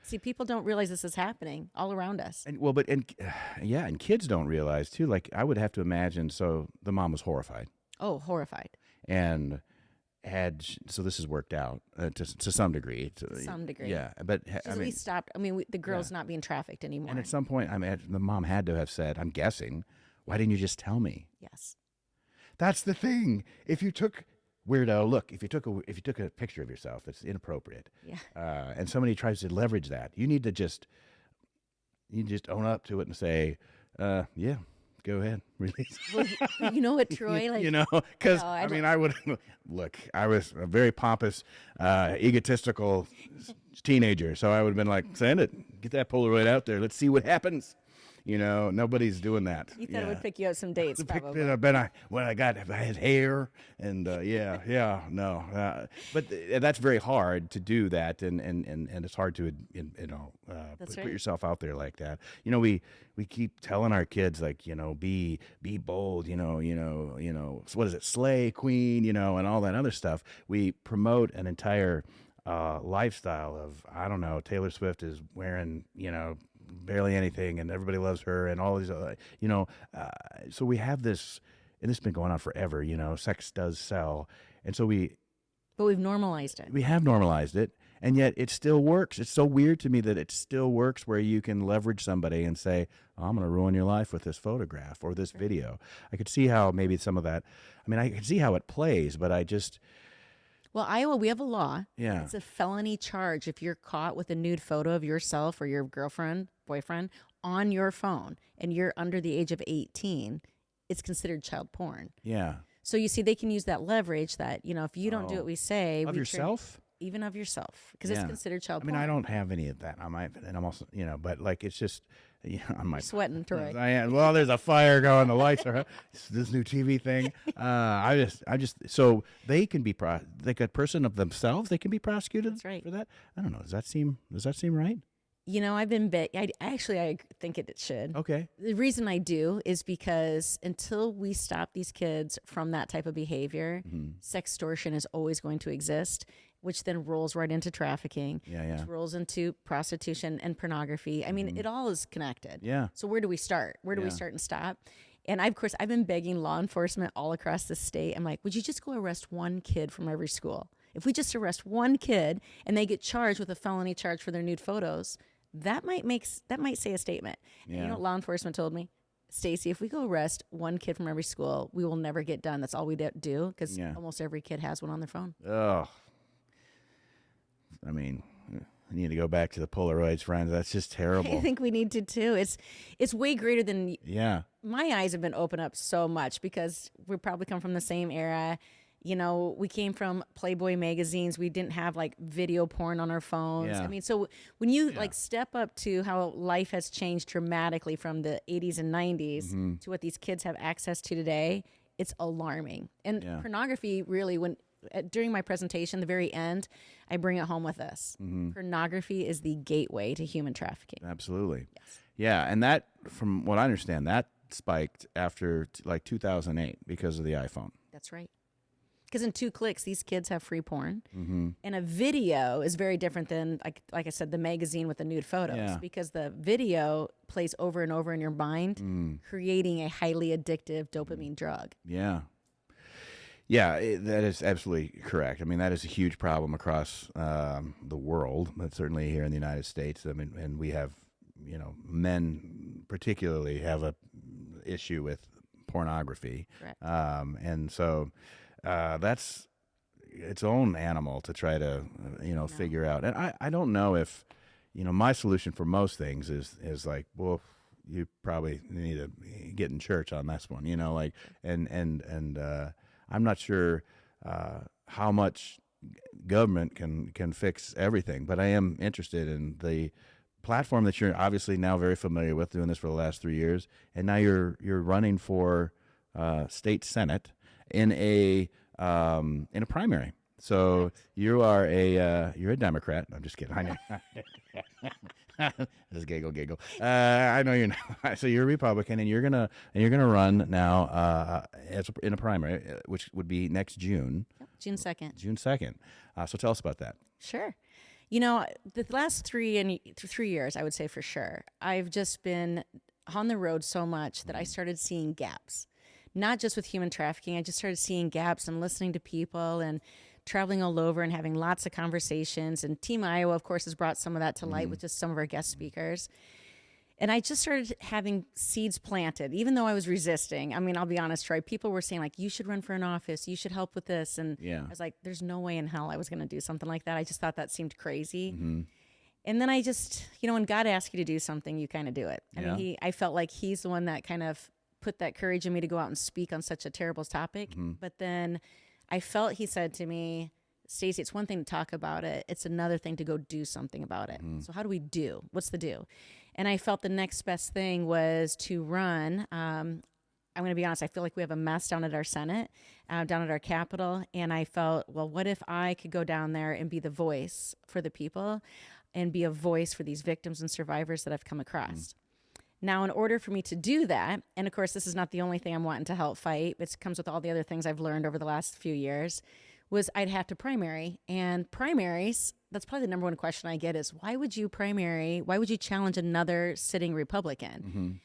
See, people don't realize this is happening all around us. And kids don't realize too. Like I would have to imagine. So the mom was horrified, Oh, horrified. and so this has worked out to some degree. To some degree. Yeah, but She's at least stopped. I mean, the girl's not being trafficked anymore. and at some point, I mean, the mom had to have said, "I'm guessing, why didn't you just tell me?" Yes. That's the thing. If you took weirdo, look, if you took a picture of yourself that's inappropriate, Yeah. and somebody tries to leverage that, you need to just own up to it and say, yeah, go ahead, release. Well, you know what, Troy? Like, Because No, I mean, I would look. I was a very pompous, egotistical teenager, so I would have been like, send it, get that Polaroid out there, let's see what happens. Nobody's doing that. you thought it would pick you up some dates, probably. I had hair, and no. But that's very hard to do that, and it's hard to put right. yourself out there like that. We keep telling our kids like be bold, what is it, slay queen, and all that other stuff. We promote an entire lifestyle of, I don't know, Taylor Swift is wearing barely anything, and everybody loves her, and all these so we have this, and this has been going on forever. Sex does sell, and so But we've normalized it. we have normalized it, and yet it still works. It's so weird to me that it still works, where you can leverage somebody and say, I'm going to ruin your life with this photograph or this video. I could see how maybe some of that, I could see how it plays, but I just Well, Iowa, we have a law. Yeah. It's a felony charge if you're caught with a nude photo of yourself or your girlfriend, boyfriend on your phone and you're under the age of 18, it's considered child porn. yeah. So you see, they can use that leverage that, if you don't do what we say. Of yourself? Even of yourself, because it's considered child I mean, porn. I don't have any of that on my, and I'm also, but like, it's just, on my. Sweating, Troy. I am. Well, there's a fire going. The lights are. This new TV thing. So they can be like a person of themselves. They can be prosecuted. That's right. For that. I don't know. Does that seem right? I've been I think it should. Okay. The reason I do is because until we stop these kids from that type of behavior, sextortion is always going to exist, which then rolls right into trafficking, Yeah. which rolls into prostitution and pornography. I mean, it all is connected. Yeah. So where do we start? Where do we start and stop? And I've been begging law enforcement all across the state. I'm like, would you just go arrest one kid from every school? If we just arrest one kid and they get charged with a felony charge for their nude photos, that might say a statement. And you know what law enforcement told me? Stacy, if we go arrest one kid from every school, we will never get done. That's all we do, because almost every kid has one on their phone. Oh. I mean, I need to go back to the Polaroids, friends. That's just terrible. I think we need to too. It's way greater than. Yeah. My eyes have been opened up so much because we probably come from the same era. We came from Playboy magazines. We didn't have like video porn on our phones. Yeah. I mean, so when you like step up to how life has changed dramatically from the 80s and 90s to what these kids have access to today, it's alarming. And pornography really, during my presentation, the very end, I bring it home with this. Pornography is the gateway to human trafficking. Absolutely. Yes. Yeah, and that, from what I understand, that spiked after like 2008 because of the iPhone. That's right. Because in 2 clicks, these kids have free porn. And a video is very different than, like I said, the magazine with the nude photos. Because the video plays over and over in your mind, creating a highly addictive dopamine drug. Yeah. Yeah, that is absolutely correct. I mean, that is a huge problem across the world, but certainly here in the United States. I mean, and we have, men particularly have a issue with pornography. Correct. And so that's its own animal to try to, figure out. And I don't know if, my solution for most things is like, well, you probably need to get in church on this one, and I'm not sure how much government can fix everything, but I am interested in the platform that you're obviously now very familiar with, doing this for the last 3 years, and now you're running for state senate in a primary. So you are you're a Democrat. I'm just kidding. I know. Just giggle. I know you're not. So you're a Republican, and you're gonna run now in a primary, which would be next June. Yep, June 2nd. June 2nd. So tell us about that. Sure. The last 3 years, I would say for sure, I've just been on the road so much that I started seeing gaps. Not just with human trafficking, I just started seeing gaps and listening to people and traveling all over and having lots of conversations. And Team Iowa, of course, has brought some of that to light with just some of our guest speakers. And I just started having seeds planted, even though I was resisting. I mean, I'll be honest, Troy, people were saying, like, you should run for an office. You should help with this. And I was like, there's no way in hell I was going to do something like that. I just thought that seemed crazy. And then I just, when God asks you to do something, you kind of do it. I mean, I felt like he's the one that kind of put that courage in me to go out and speak on such a terrible topic. But then I felt he said to me, Stacy, it's one thing to talk about it. It's another thing to go do something about it. So how do we do? What's the do? And I felt the next best thing was to run. I'm going to be honest. I feel like we have a mess down at our Senate, down at our Capitol. And I felt, well, what if I could go down there and be the voice for the people and be a voice for these victims and survivors that I've come across? Now, in order for me to do that, and of course, this is not the only thing I'm wanting to help fight, it comes with all the other things I've learned over the last few years, was I'd have to primary. And primaries, that's probably the number one question I get is, why would you primary? Why would you challenge another sitting Republican?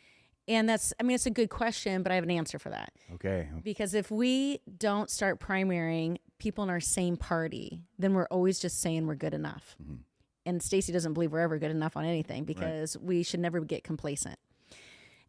And it's a good question, but I have an answer for that. Okay. Because if we don't start primarying people in our same party, then we're always just saying we're good enough. And Stacy doesn't believe we're ever good enough on anything because we should never get complacent.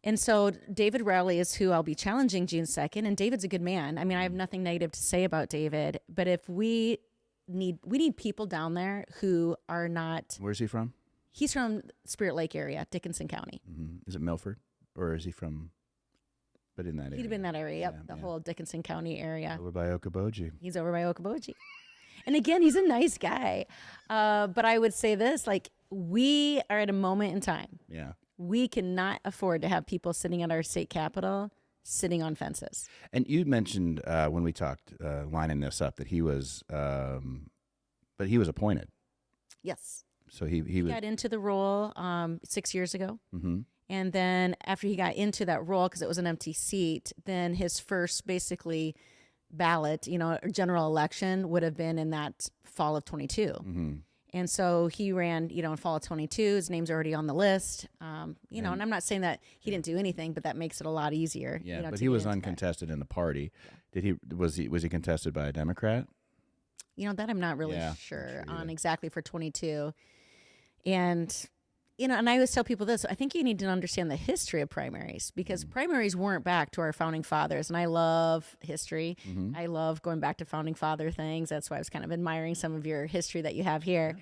And so David Rowley is who I'll be challenging June 2nd. And David's a good man. I mean, I have nothing negative to say about David, but if we need people down there who are not. Where's he from? He's from Spirit Lake area, Dickinson County. Is it Milford, or is he from? But in that area. He'd have been in that area, the whole Dickinson County area. Over by Okoboji. He's over by Okoboji. And again, he's a nice guy. But I would say this, like, we are at a moment in time. Yeah. We cannot afford to have people sitting at our state capitol sitting on fences. And you mentioned when we talked, lining this up, that he was, but he was appointed. Yes. So he got into the role 6 years ago. And then after he got into that role, because it was an empty seat, then his first basically ballot, general election would have been in that fall of 22. And so he ran, in fall of 22. His name's already on the list. And I'm not saying that he didn't do anything, but that makes it a lot easier. Yeah, but he was uncontested in the party. Yeah. Was he contested by a Democrat? That I'm not really sure on exactly for 22. And and I always tell people this, I think you need to understand the history of primaries, because primaries weren't back to our founding fathers. And I love history. I love going back to founding father things. That's why I was kind of admiring some of your history that you have here.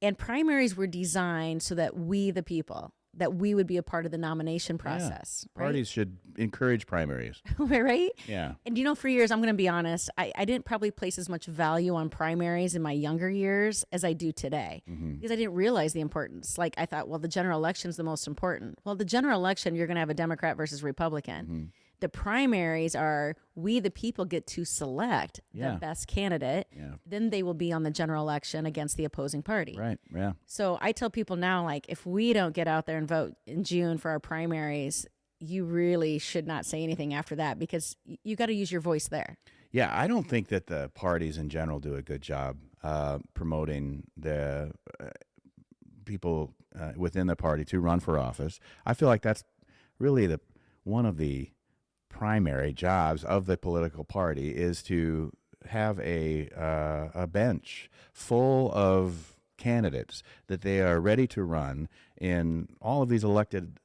And primaries were designed so that we, the people, that we would be a part of the nomination process. Yeah. Parties should encourage primaries. Right? Yeah. And for years, I'm going to be honest, I didn't probably place as much value on primaries in my younger years as I do today, because I didn't realize the importance. Like, I thought, well, the general election is the most important. Well, the general election, you're going to have a Democrat versus Republican. The primaries are, we the people get to select the best candidate. Then they will be on the general election against the opposing party. Right, yeah. So I tell people now, like, if we don't get out there and vote in June for our primaries, you really should not say anything after that, because you got to use your voice there. Yeah, I don't think that the parties in general do a good job promoting the people within the party to run for office. I feel like that's really one of the primary jobs of the political party is to have a bench full of candidates that they are ready to run in all of these elected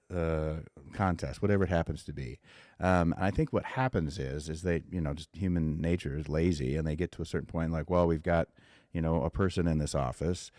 contests, whatever it happens to be. I think what happens is they, just human nature is lazy, and they get to a certain point like, well, we've got, a person in this office.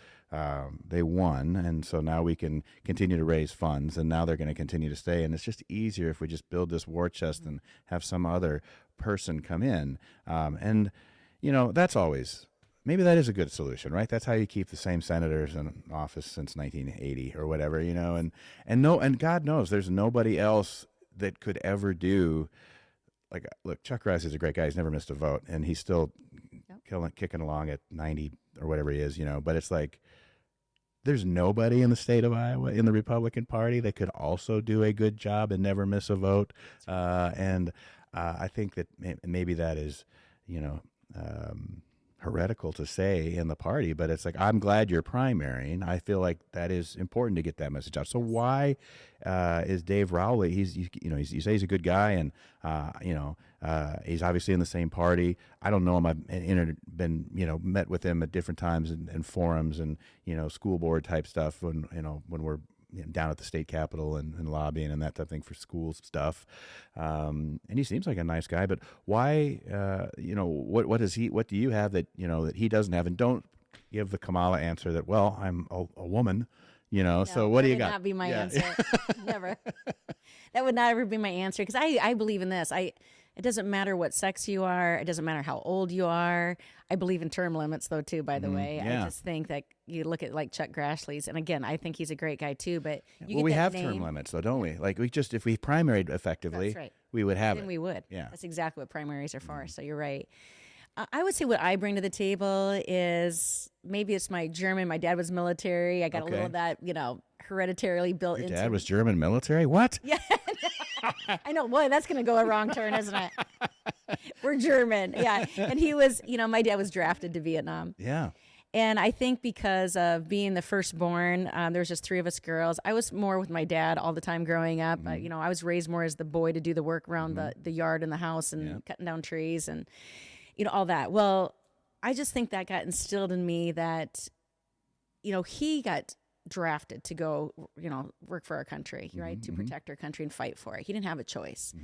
They won, and so now we can continue to raise funds, and now they're going to continue to stay. And it's just easier if we just build this war chest and have some other person come in. That's always, maybe that is a good solution, right? That's how you keep the same senators in office since 1980 or whatever, and God knows there's nobody else that could ever do. Like, look, Chuck Rice is a great guy. He's never missed a vote, and he's still kicking along at 90 or whatever he is, but it's like there's nobody in the state of Iowa in the Republican Party that could also do a good job and never miss a vote. I think that maybe that is, heretical to say in the party, but it's like, I'm glad you're primarying. I feel like that is important to get that message out. So why is Dave Rowley? You say he's a good guy, and he's obviously in the same party. I don't know him. I've been met with him at different times in forums and school board type stuff when we're down at the state capitol and lobbying and that type of thing for school stuff. And he seems like a nice guy, but why, what do you have that he doesn't have? And don't give the Kamala answer that, well, I'm a woman, No, so what do you got? That would not be my answer. Never. That would not ever be my answer. Cause I believe in this. It doesn't matter what sex you are. It doesn't matter how old you are. I believe in term limits, though, too, by the way. Yeah. I just think that you look at like Chuck Grassley's, and again, I think he's a great guy, too, but we have term limits, though, don't we? Like, if we primaried effectively, that's right. we would have then it. we would. Yeah. That's exactly what primaries are for, so you're right. I would say what I bring to the table is maybe it's my German. My dad was military. I got a little of that, hereditarily built into me. Your dad was German military? What? Yeah. I know. Boy, that's going to go a wrong turn, isn't it? We're German. Yeah. And he was, my dad was drafted to Vietnam. Yeah. And I think because of being the firstborn, there was just 3 of us girls. I was more with my dad all the time growing up. I was raised more as the boy to do the work around the yard and the house and cutting down trees and, all that. Well, I just think that got instilled in me that, he got drafted to go, work for our country, right? To protect our country and fight for it. He didn't have a choice.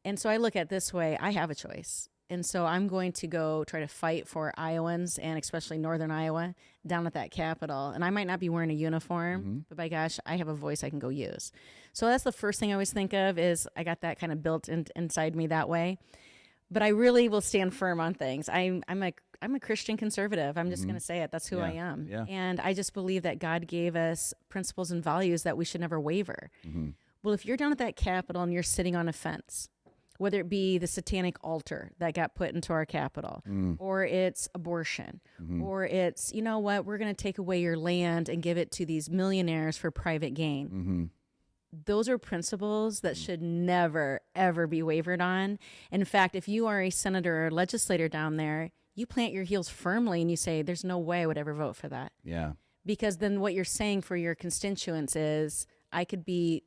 And so I look at it this way, I have a choice. And so I'm going to go try to fight for Iowans and especially Northern Iowa down at that Capitol. And I might not be wearing a uniform, but by gosh, I have a voice I can go use. So that's the first thing I always think of is I got that kind of built inside me that way. But I really will stand firm on things. I'm a Christian conservative. I'm just going to say it. That's who I am. Yeah. And I just believe that God gave us principles and values that we should never waver. Well, if you're down at that Capitol and you're sitting on a fence, whether it be the satanic altar that got put into our Capitol, or it's abortion, or it's, we're going to take away your land and give it to these millionaires for private gain. Those are principles that should never, ever be wavered on. In fact, if you are a senator or legislator down there, you plant your heels firmly and you say, there's no way I would ever vote for that. Yeah. Because then what you're saying for your constituents is I could be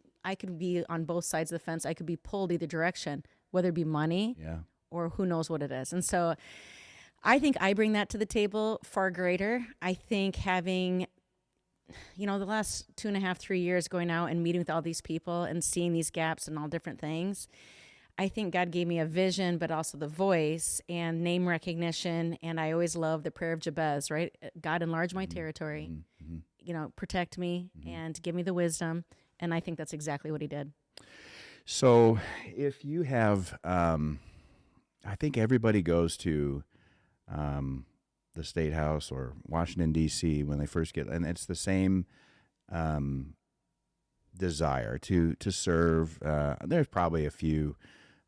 on both sides of the fence. I could be pulled either direction, whether it be money or who knows what it is. And so I think I bring that to the table far greater. I think having the last 2.5, 3 years going out and meeting with all these people and seeing these gaps and all different things, I think God gave me a vision, but also the voice and name recognition. And I always love the prayer of Jabez, right? God, enlarge my territory, protect me and give me the wisdom. And I think that's exactly what he did. So if you have, I think everybody goes to the Statehouse or Washington, D.C. when they first get, and it's the same desire to serve. There's probably a few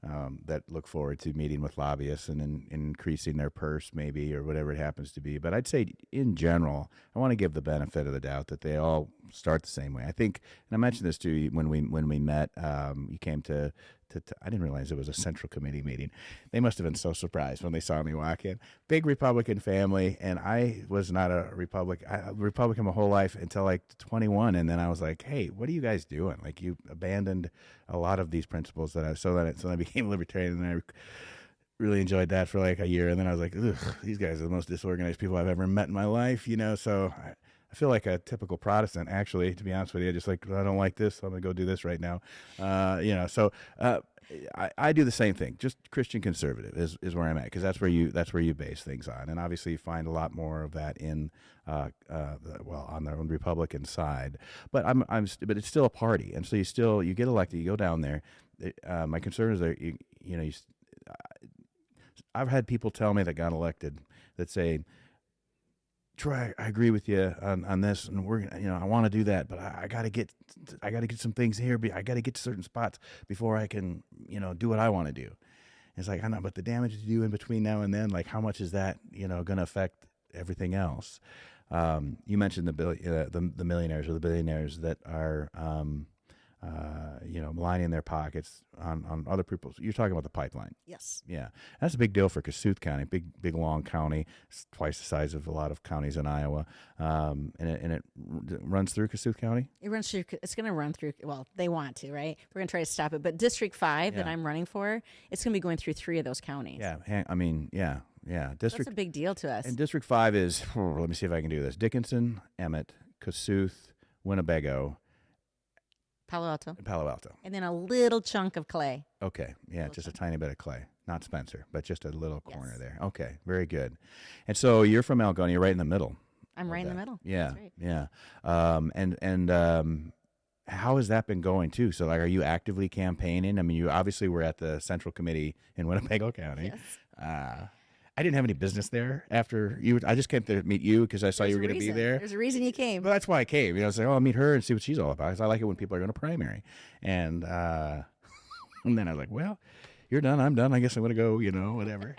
that look forward to meeting with lobbyists and increasing their purse maybe or whatever it happens to be. But I'd say in general, I want to give the benefit of the doubt that they all start the same way. I think, and I mentioned this to you when we met. You came to I didn't realize it was a Central Committee meeting. They must have been so surprised when they saw me walk in. Big Republican family, and I was not a Republican my whole life until like 21, and then I was like, hey, what are you guys doing? Like, you abandoned a lot of these principles so I became a libertarian, and I really enjoyed that for like a year, and then I was like, ugh, these guys are the most disorganized people I've ever met in my life, so I feel like a typical Protestant, actually, to be honest with you. Just like, I don't like this, so I'm going to go do this right now. So I do the same thing. Just Christian conservative is where I'm at, because that's where you base things on. And obviously you find a lot more of that in, on the Republican side. But but it's still a party. And so you get elected, you go down there. My concern is that, I've had people tell me that got elected that say, Troy, I agree with you on this, and I want to do that, but I got to get some things here. I got to get to certain spots before I can, do what I want to do. It's like, I know, but the damage you do in between now and then, like, how much is that, going to affect everything else? You mentioned the millionaires or the billionaires that are, lining their pockets on other people's. You're talking about the pipeline. Yes. Yeah. That's a big deal for Kossuth County, big, long county. It's twice the size of a lot of counties in Iowa. And it runs through Kossuth County? It runs through, it's going to run through, well, they want to, right? We're going to try to stop it. But District 5 that I'm running for, it's going to be going through 3 of those counties. Yeah. Yeah. That's a big deal to us. And District 5 is, let me see if I can do this. Dickinson, Emmett, Kossuth, Winnebago, Palo Alto. And then a little chunk of Clay. Okay. Yeah, just a tiny bit of Clay. Not Spencer, but just a little corner there. Okay, very good. And so you're from Algona. You're right in the middle. I'm right in the middle. Yeah, right. Yeah. And how has that been going, too? So, like, are you actively campaigning? I mean, you obviously were at the Central Committee in Winnebago County. Yes. I didn't have any business there after you. I just came to meet you because I saw you were going to be there. There's a reason you came. Well, that's why I came. I was like, I'll meet her and see what she's all about. Because I like it when people are going to primary. And then I was like, well, you're done. I'm done. I guess I'm going to go. Whatever.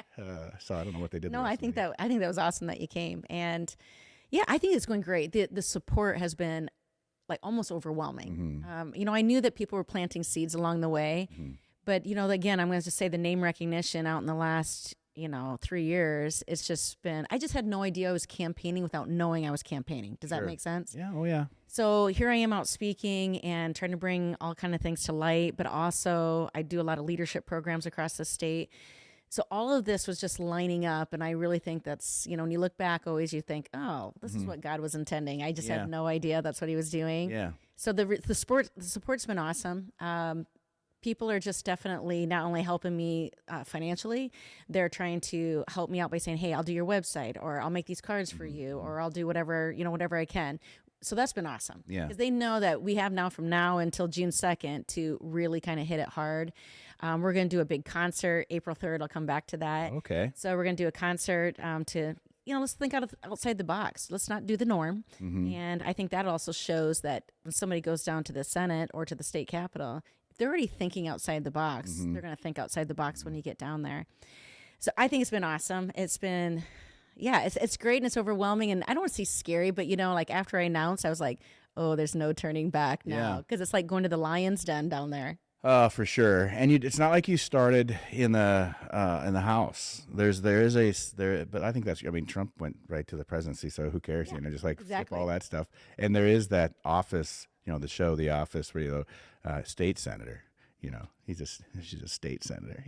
So I don't know what they did. No, I think that was awesome that you came. And yeah, I think it's going great. The support has been like almost overwhelming. Mm-hmm. I knew that people were planting seeds along the way, but again, I'm going to say the name recognition out in the last 3 years, it's just been, I just had no idea I was campaigning without knowing I was campaigning. Does that make sense? Yeah. Oh, yeah. So here I am out speaking and trying to bring all kind of things to light, but also I do a lot of leadership programs across the state. So all of this was just lining up. And I really think that's, when you look back, always you think, oh, this is what God was intending. I just had no idea that's what he was doing. Yeah. So the support's been awesome. People are just definitely not only helping me financially, they're trying to help me out by saying, hey, I'll do your website, or I'll make these cards for you, or I'll do whatever I can. So that's been awesome. Yeah. Because they know that we have now from now until June 2nd to really kind of hit it hard. We're going to do a big concert April 3rd. I'll come back to that. Okay. So we're going to do a concert to, let's think outside the box. Let's not do the norm. And I think that also shows that when somebody goes down to the Senate or to the state capitol, they're already thinking outside the box. They're going to think outside the box when you get down there. So I think it's been awesome. It's been, it's great and it's overwhelming. And I don't want to say scary, but like after I announced, I was like, oh, there's no turning back now. Because it's like going to the lion's den down there. For sure. And it's not like you started in the House. There is but I think Trump went right to the presidency, so who cares? Just like flip all that stuff. And there is that office, the show The Office, where state senator. She's a state senator.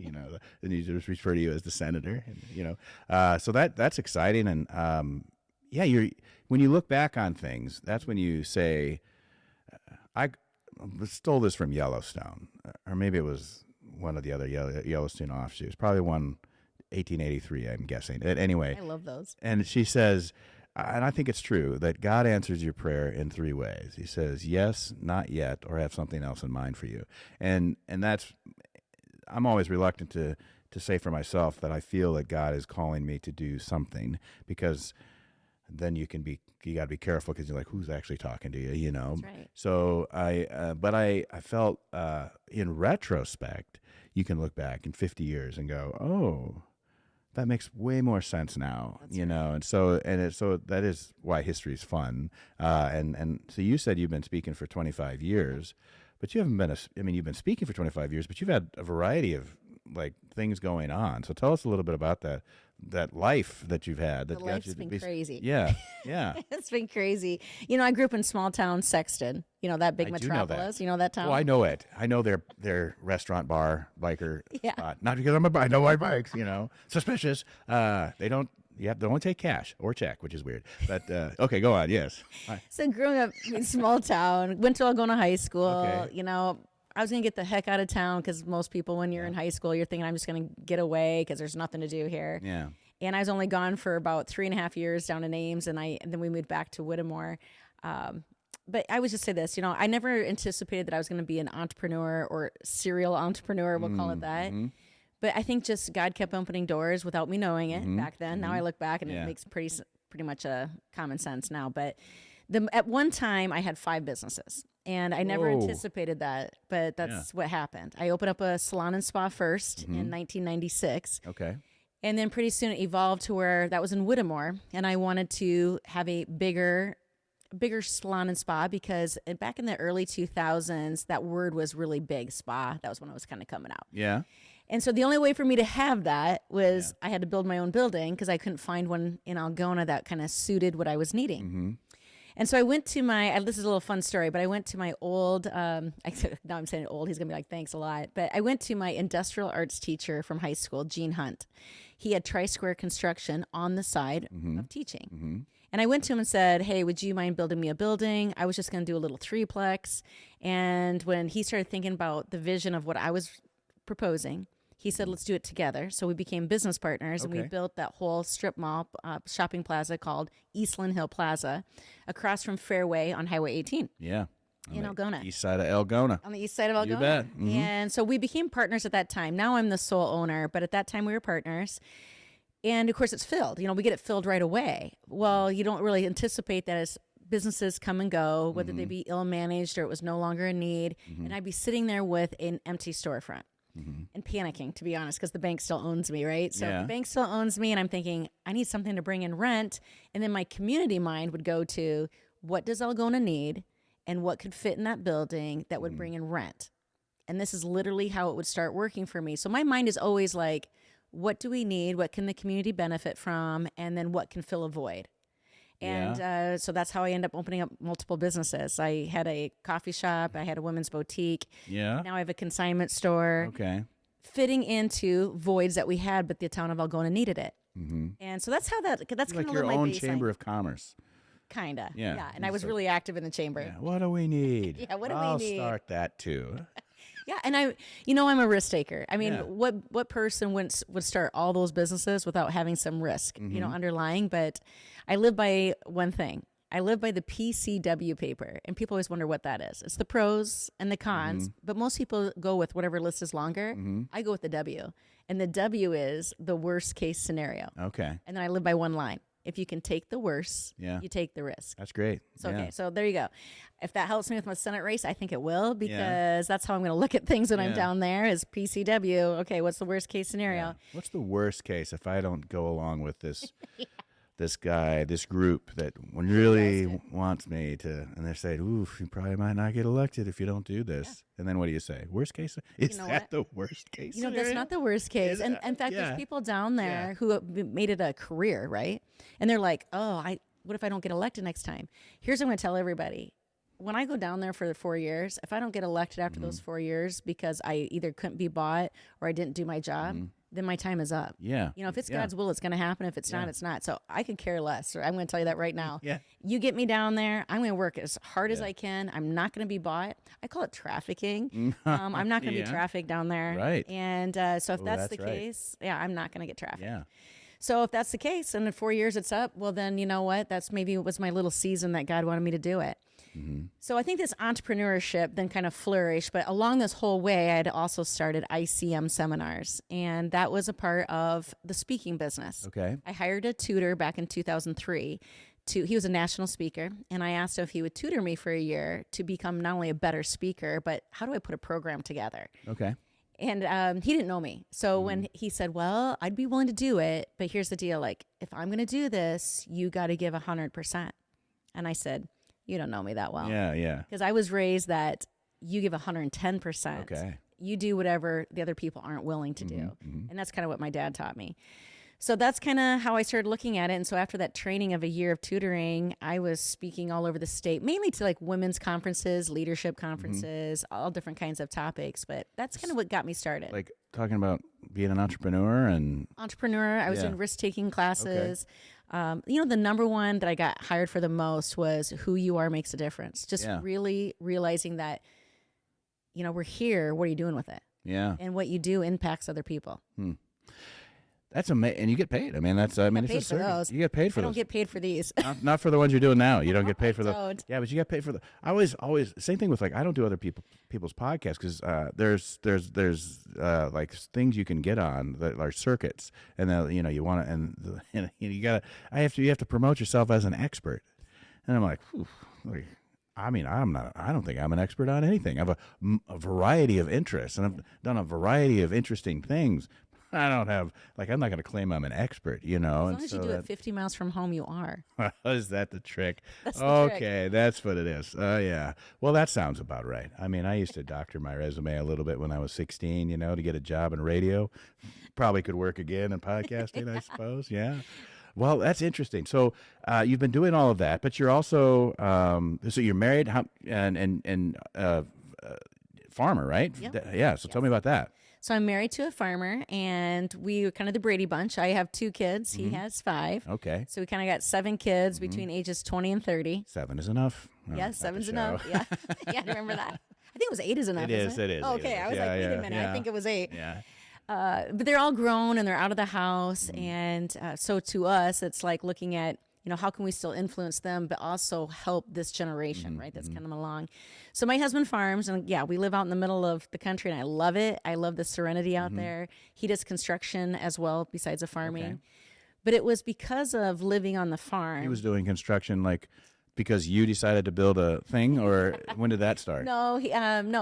Then you just refer to you as the senator. And, so that's exciting. And when you look back on things, that's when you say, I stole this from Yellowstone, or maybe it was one of the other Yellowstone offshoots. Probably one 1883, I'm guessing. Anyway, I love those. And she says, and I think it's true, that God answers your prayer in 3 ways. He says, yes, not yet, or have something else in mind for you. And that's, I'm always reluctant to say for myself that I feel that God is calling me to do something, because then you got to be careful, because you're like, who's actually talking to you, That's right. So I felt in retrospect, you can look back in 50 years and go, oh, that makes way more sense now, you know. And so that is why history is fun. And so you said you've been speaking for 25 years, but you haven't been you've been speaking for 25 years, but you've had a variety of like things going on. So tell us a little bit about that life that you've had. That life's been crazy. Yeah, yeah. It's been crazy. You know, I grew up in small town Sexton. You know, that big metropolis. You know that town? Oh, I know it. I know their restaurant, bar, biker spot. Not because I know my bikes, you know. Suspicious. They don't take cash or check, which is weird. But okay, go on. Yes. So growing up in small town, went to Algona High School. Okay. You know, I was going to get the heck out of town because most people, when you're in high school, you're thinking, I'm just going to get away because there's nothing to do here. Yeah. And I was only gone for about 3.5 years down in Ames, and then we moved back to Whittemore. But I would just say this, you know, I never anticipated that I was going to be an entrepreneur or serial entrepreneur, we'll call it that. Mm-hmm. But I think just God kept opening doors without me knowing it back then. Now I look back and it makes pretty much a common sense now. But at one time I had 5 businesses, and I never anticipated that, but that's what happened. I opened up a salon and spa first in 1996. Okay. And then pretty soon it evolved to where that was in Whittemore, and I wanted to have a bigger salon and spa because back in the early 2000s, that word was really big, spa. That was when it was kind of coming out. Yeah. And so the only way for me to have that was I had to build my own building because I couldn't find one in Algona that kind of suited what I was needing. Mm-hmm. And so I went to this is a little fun story, but I went to my old, now I'm saying old, he's going to be like, thanks a lot. But I went to my industrial arts teacher from high school, Gene Hunt. He had Tri-Square Construction on the side of teaching. Mm-hmm. And I went to him and said, hey, would you mind building me a building? I was just going to do a little 3-plex. And when he started thinking about the vision of what I was proposing, he said, let's do it together. So we became business partners, and we built that whole strip mall shopping plaza called Eastland Hill Plaza across from Fairway on Highway 18. Yeah. In Algona. East side of Algona. On the east side of Algona. You bet. Mm-hmm. And so we became partners at that time. Now I'm the sole owner, but at that time we were partners. And of course it's filled. You know, we get it filled right away. Well, you don't really anticipate that as businesses come and go, whether they be ill-managed or it was no longer a need. And I'd be sitting there with an empty storefront. And panicking, to be honest, because the bank still owns me, right? So the bank still owns me, and I'm thinking, I need something to bring in rent. And then my community mind would go to, what does Algona need, and what could fit in that building that would bring in rent? And this is literally how it would start working for me. So my mind is always like, what do we need? What can the community benefit from? And then what can fill a void? And so that's how I end up opening up multiple businesses. I had a coffee shop. I had a women's boutique. Yeah. Now I have a consignment store. Okay. Fitting into voids that we had, but the town of Algona needed it. Mm-hmm. And so that's how that's kind like of your my own baseline. Chamber of Commerce. Kind of. Yeah. And I was really active in the chamber. Yeah. What do we need? Yeah, what do we I'll need? start that too. Yeah, and I'm a risk taker. I mean, what person would start all those businesses without having some risk, underlying? But I live by one thing. I live by the PCW paper, and people always wonder what that is. It's the pros and the cons, but most people go with whatever list is longer. I go with the W, and the W is the worst case scenario. Okay. And then I live by one line. If you can take the worst, you take the risk. That's great. So, okay, so there you go. If that helps me with my Senate race, I think it will, because that's how I'm going to look at things when I'm down there is PCW. Okay, what's the worst case scenario? Yeah. What's the worst case if I don't go along with this this guy, this group that really wants me to, and they say, ooh, you probably might not get elected if you don't do this. Yeah. And then what do you say? Worst case? Is that the worst case? That's not the worst case. And in fact, there's people down there who have made it a career, right? And they're like, what if I don't get elected next time? Here's what I'm going to tell everybody. When I go down there for the 4 years, if I don't get elected after those 4 years because I either couldn't be bought or I didn't do my job, then my time is up. Yeah. If it's God's will, it's going to happen. If it's not, it's not. So I could care less. I'm going to tell you that right now. Yeah. You get me down there, I'm going to work as hard as I can. I'm not going to be bought. I call it trafficking. I'm not going to be trafficked down there. Right. And so if that's the case, I'm not going to get trafficked. Yeah. So if that's the case, and in 4 years it's up, well, then you know what? That's maybe it was my little season that God wanted me to do it. So I think this entrepreneurship then kind of flourished, but along this whole way, I had also started ICM seminars, and that was a part of the speaking business. Okay. I hired a tutor back in 2003. He was a national speaker, and I asked him if he would tutor me for a year to become not only a better speaker, but how do I put a program together? Okay. And he didn't know me. So when he said, well, I'd be willing to do it, but here's the deal. Like, if I'm going to do this, you got to give 100%. And I said, you don't know me that well. Yeah. Because I was raised that you give 110%. Okay. You do whatever the other people aren't willing to do. And that's kind of what my dad taught me. So that's kind of how I started looking at it. And so after that training of a year of tutoring, I was speaking all over the state, mainly to like women's conferences, leadership conferences, all different kinds of topics. But that's kind of what got me started. Like talking about being an entrepreneur and... I was in risk-taking classes. Okay. The number one that I got hired for the most was who you are makes a difference. Just really realizing that, we're here. What are you doing with it? Yeah. And what you do impacts other people. That's amazing, and you get paid. I mean, it's paid for those. You get paid for those. I don't get paid for these. not for the ones you're doing now. You don't get paid for the. Don't. Yeah, but you get paid for the. I always same thing with like I don't do other people's podcasts because there's like things you can get on that are circuits, and then you want to and you gotta you have to promote yourself as an expert, and I'm like, I don't think I'm an expert on anything. I have a variety of interests, and I've done a variety of interesting things. I don't have, I'm not going to claim I'm an expert, As long as you do it 50 miles from home, you are. Is that the trick? That's the trick. Okay, that's what it is. Yeah. Well, that sounds about right. I mean, I used to doctor my resume a little bit when I was 16, to get a job in radio. Probably could work again in podcasting, I suppose. Yeah. Well, that's interesting. So you've been doing all of that, but you're also, so you're married and farmer, right? Yep. Yeah. So tell me about that. So I'm married to a farmer, and we are kind of the Brady Bunch. I have 2 kids. He has 5. Okay. So we kind of got 7 kids between ages 20 and 30. 7 is enough. Yeah, 7's enough. Yeah. Yeah, remember that? I think it was 8 is enough. It is. Okay, I was like, wait a minute. Yeah. I think it was 8. Yeah. But they're all grown, and they're out of the house. And so to us, it's like looking at, how can we still influence them, but also help this generation, right? That's coming along. So my husband farms, and we live out in the middle of the country, and I love it. I love the serenity out there. He does construction as well, besides of farming. Okay. But it was because of living on the farm. He was doing construction, because you decided to build a thing, or when did that start? No,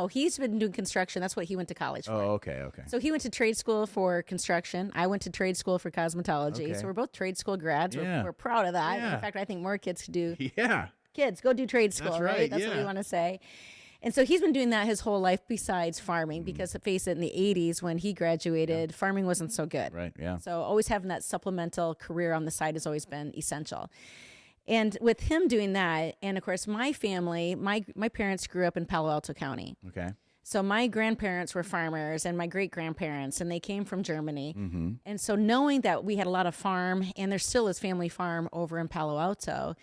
he's been doing construction. That's what he went to college for. Oh, okay. So he went to trade school for construction. I went to trade school for cosmetology. Okay. So we're both trade school grads. Yeah. We're proud of that. Yeah. In fact, I think more kids could do. Yeah. Kids, go do trade school, That's right? That's what we want to say. And so he's been doing that his whole life besides farming, because face it, in the 80s when he graduated, farming wasn't so good. Right, yeah. So always having that supplemental career on the side has always been essential. And with him doing that, and of course my family, my parents grew up in Palo Alto County. Okay. So my grandparents were farmers, and my great-grandparents, and they came from Germany. And so knowing that we had a lot of farm, and there still is family farm over in Palo Alto,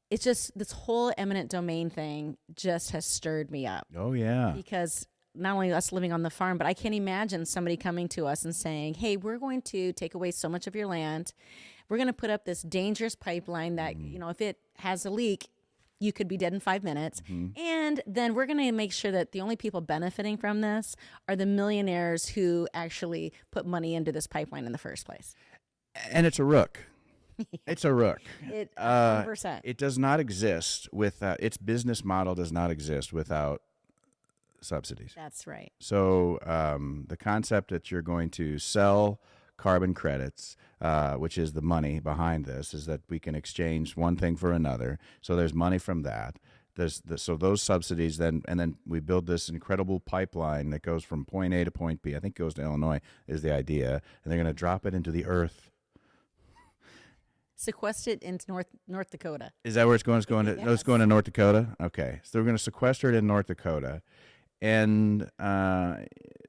it's just this whole eminent domain thing just has stirred me up. Oh, yeah. Because not only us living on the farm, but I can't imagine somebody coming to us and saying, hey, we're going to take away so much of your land. We're going to put up this dangerous pipeline that, if it has a leak, you could be dead in 5 minutes. And then we're going to make sure that the only people benefiting from this are the millionaires who actually put money into this pipeline in the first place. And it's a rook. It's a rook. 100%. It does not exist without, its business model does not exist without subsidies. That's right. So the concept that you're going to sell carbon credits, which is the money behind this, is that we can exchange one thing for another. So there's money from that. So those subsidies then we build this incredible pipeline that goes from point A to point B. I think it goes to Illinois is the idea, and they're going to drop it into the earth. Sequester it into North Dakota. Is that where it's going? It's going to Yes. no, it's going to North Dakota. Okay, so we're going to sequester it in North Dakota, and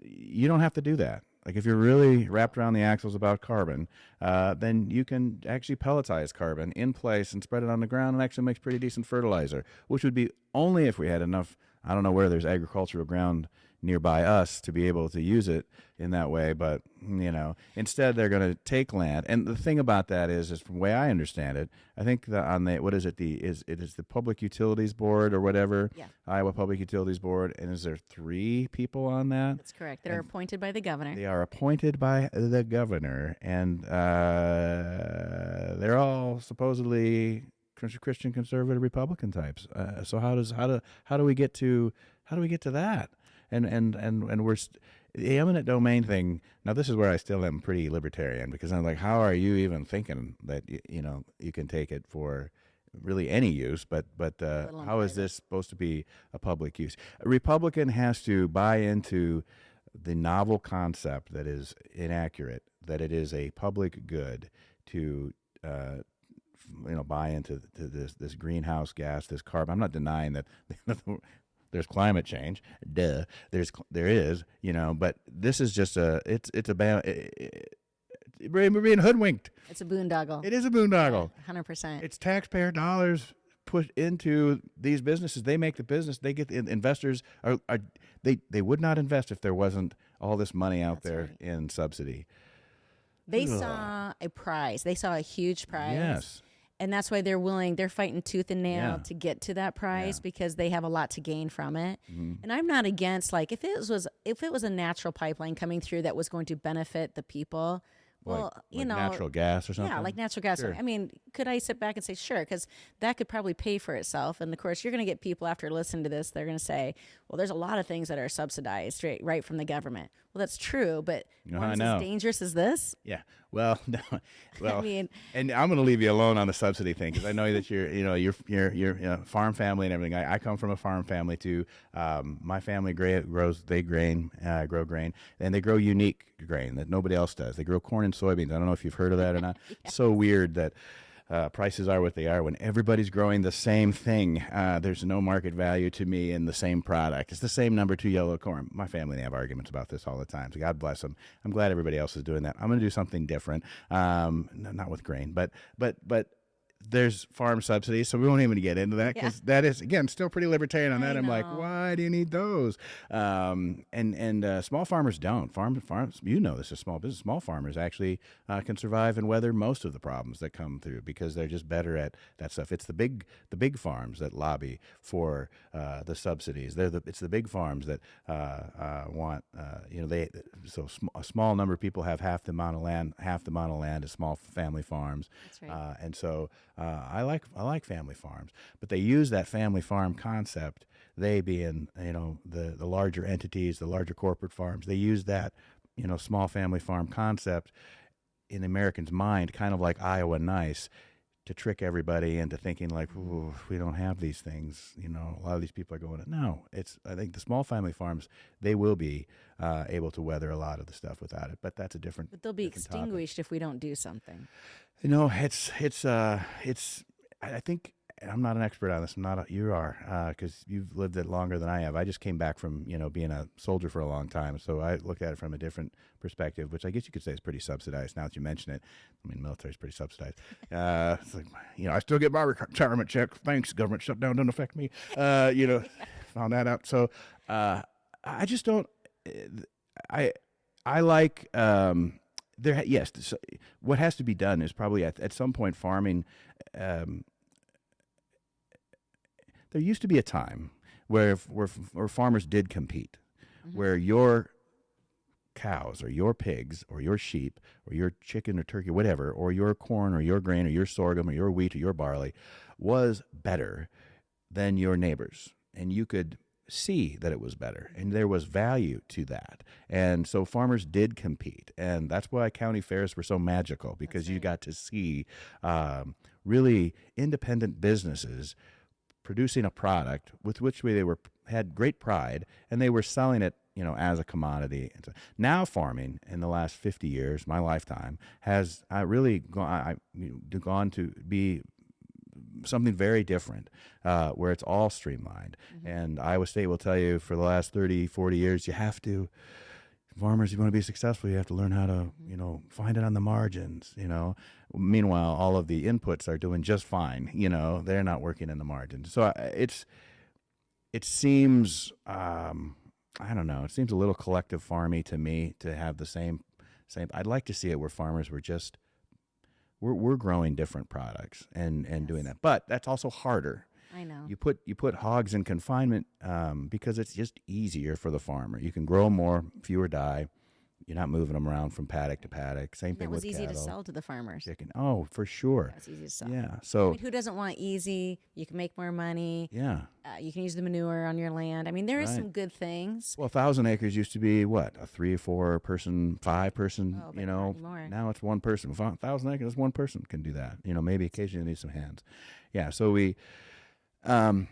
you don't have to do that. Like if you're really wrapped around the axles about carbon, then you can actually pelletize carbon in place and spread it on the ground, and actually makes pretty decent fertilizer, which would be only if we had enough. I don't know where there's agricultural ground nearby us to be able to use it in that way, but instead they're going to take land. And the thing about that is from the way I understand it, I think it is the Public Utilities Board or whatever, Iowa Public Utilities Board, and is there 3 people on that? That's correct. They're appointed by the governor. They are appointed by the governor, and they're all supposedly Christian conservative Republican types. So how do we get to that? and the eminent domain thing. Now, this is where I still am pretty libertarian, because I'm like, how are you even thinking that you can take it for really any use, but how is this supposed to be a public use? A Republican has to buy into the novel concept that is inaccurate, that it is a public good to buy into this greenhouse gas, this carbon. I'm not denying that there's climate change. Duh, there is, but this is just we're being hoodwinked. It's a boondoggle. It is a boondoggle. 100%. It's taxpayer dollars put into these businesses. They make the business. They get investors. They would not invest if there wasn't all this money out there in subsidy. They saw a prize. They saw a huge prize. Yes. And that's why they're fighting tooth and nail to get to that prize, because they have a lot to gain from it. Mm-hmm. And I'm not against, like, if it was a natural pipeline coming through that was going to benefit the people. Well, like natural gas or something? Yeah, like natural gas. Sure. I mean, could I sit back and say, sure, because that could probably pay for itself. And, of course, you're going to get people after listening to this, they're going to say, well, there's a lot of things that are subsidized right from the government. Well, that's true, but one's as dangerous as this? Yeah. Well, no. Well, I mean, and I'm going to leave you alone on the subsidy thing, because I know that you're farm family and everything. I come from a farm family too. My family grow grain, and they grow unique grain that nobody else does. They grow corn and soybeans. I don't know if you've heard of that or not. It's so weird that prices are what they are when everybody's growing the same thing. There's no market value to me in the same product. It's the same number 2 yellow corn. My family, they have arguments about this all the time. So God bless them. I'm glad everybody else is doing that. I'm going to do something different. Not with grain, but there's farm subsidies, so we won't even get into that, because that is, again, still pretty libertarian on that. I'm like, why do you need those? And small farmers don't. Farms, this is small business. Small farmers actually can survive and weather most of the problems that come through, because they're just better at that stuff. It's the big farms that lobby for the subsidies. It's the big farms that want a small number of people have half the amount of land. Half the amount of land is small family farms. That's right. And so I like family farms, but they use that family farm concept. They being the larger entities, the larger corporate farms. They use that small family farm concept in the American's mind, kind of like Iowa Nice, to trick everybody into thinking like, ooh, we don't have these things. A lot of these people are going, no. I think the small family farms, they will be able to weather a lot of the stuff without it, but that's a different. But they'll be extinguished if we don't do something. It's I think, and I'm not an expert on this. You are, because you've lived it longer than I have. I just came back from, being a soldier for a long time. So I look at it from a different perspective, which I guess you could say is pretty subsidized now that you mention it. I mean, military's pretty subsidized. It's like, I still get my retirement check. Thanks, government shutdown doesn't affect me. Found that out. So I just don't, I like, so what has to be done is probably at some point farming. There used to be a time where farmers did compete, where your cows or your pigs or your sheep or your chicken or turkey, whatever, or your corn or your grain or your sorghum or your wheat or your barley was better than your neighbors, and you could see that it was better, and there was value to that. And so farmers did compete, and that's why county fairs were so magical, because you got to see really independent businesses producing a product with which they had great pride, and they were selling it as a commodity. Now farming in the last 50 years, my lifetime, has really gone to be something very different, where it's all streamlined. And Iowa State will tell you, for the last 30, 40 years, farmers, you want to be successful, you have to learn how to, find it on the margins, Meanwhile, all of the inputs are doing just fine, they're not working in the margins. So it seems, I don't know, it seems a little collective farmy to me to have the same, I'd like to see it where farmers were just, we're growing different products and doing that. But that's also harder. I know. You put hogs in confinement because it's just easier for the farmer. You can grow more, fewer die. You're not moving them around from paddock to paddock. Same thing with cattle. That was easy to sell to the farmers. Chicken. Oh, for sure. That's easy to sell. Yeah. So who doesn't want easy? You can make more money. Yeah. You can use the manure on your land. I mean, there is Right. some good things. Well, 1,000 acres used to be what, a 3 or 4 person, 5 person, Oh, but not anymore. now it's 1 person. 1,000 acres, 1 person can do that. Maybe occasionally need some hands. Yeah. So we, and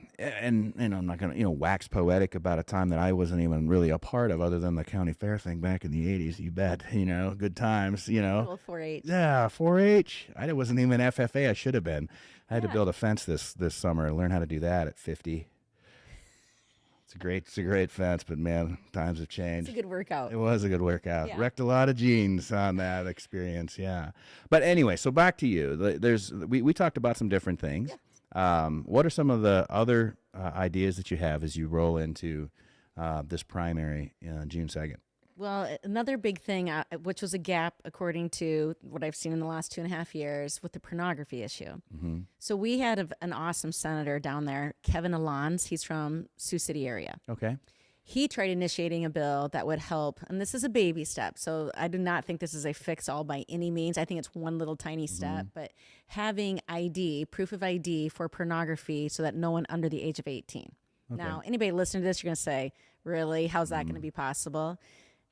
I'm not going to, wax poetic about a time that I wasn't even really a part of other than the county fair thing back in the 80s. You bet, good times, Little 4-H. Yeah, 4-H. I wasn't even FFA. I should have been. I had to build a fence this summer. Learn how to do that at 50. It's a great fence, but man, times have changed. It's a good workout. It was a good workout. Yeah. Wrecked a lot of jeans on that experience. Yeah. But anyway, so back to you. We talked about some different things. Yeah. What are some of the other ideas that you have as you roll into this primary June 2nd? Well, another big thing, which was a gap according to what I've seen in the last 2.5 years, with the pornography issue. Mm-hmm. So we had an awesome senator down there, Kevin Alons. He's from Sioux City area. Okay. He tried initiating a bill that would help, and this is a baby step. So I do not think this is a fix-all by any means. I think it's one little tiny step, but having proof of ID for pornography so that no one under the age of 18. Okay. Now, anybody listening to this, you're going to say, really? How's that going to be possible?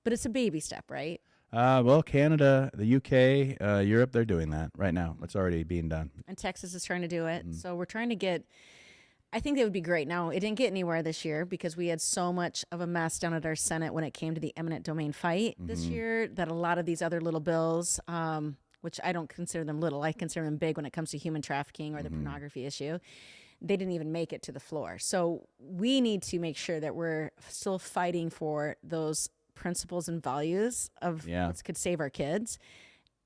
But it's a baby step, right? Well, Canada, the UK, Europe, they're doing that right now. It's already being done. And Texas is trying to do it. So we're trying to get, I think that would be great. Now, it didn't get anywhere this year because we had so much of a mess down at our Senate when it came to the eminent domain fight this year that a lot of these other little bills, which I don't consider them little, I consider them big when it comes to human trafficking or the pornography issue, they didn't even make it to the floor. So we need to make sure that we're still fighting for those principles and values of what could save our kids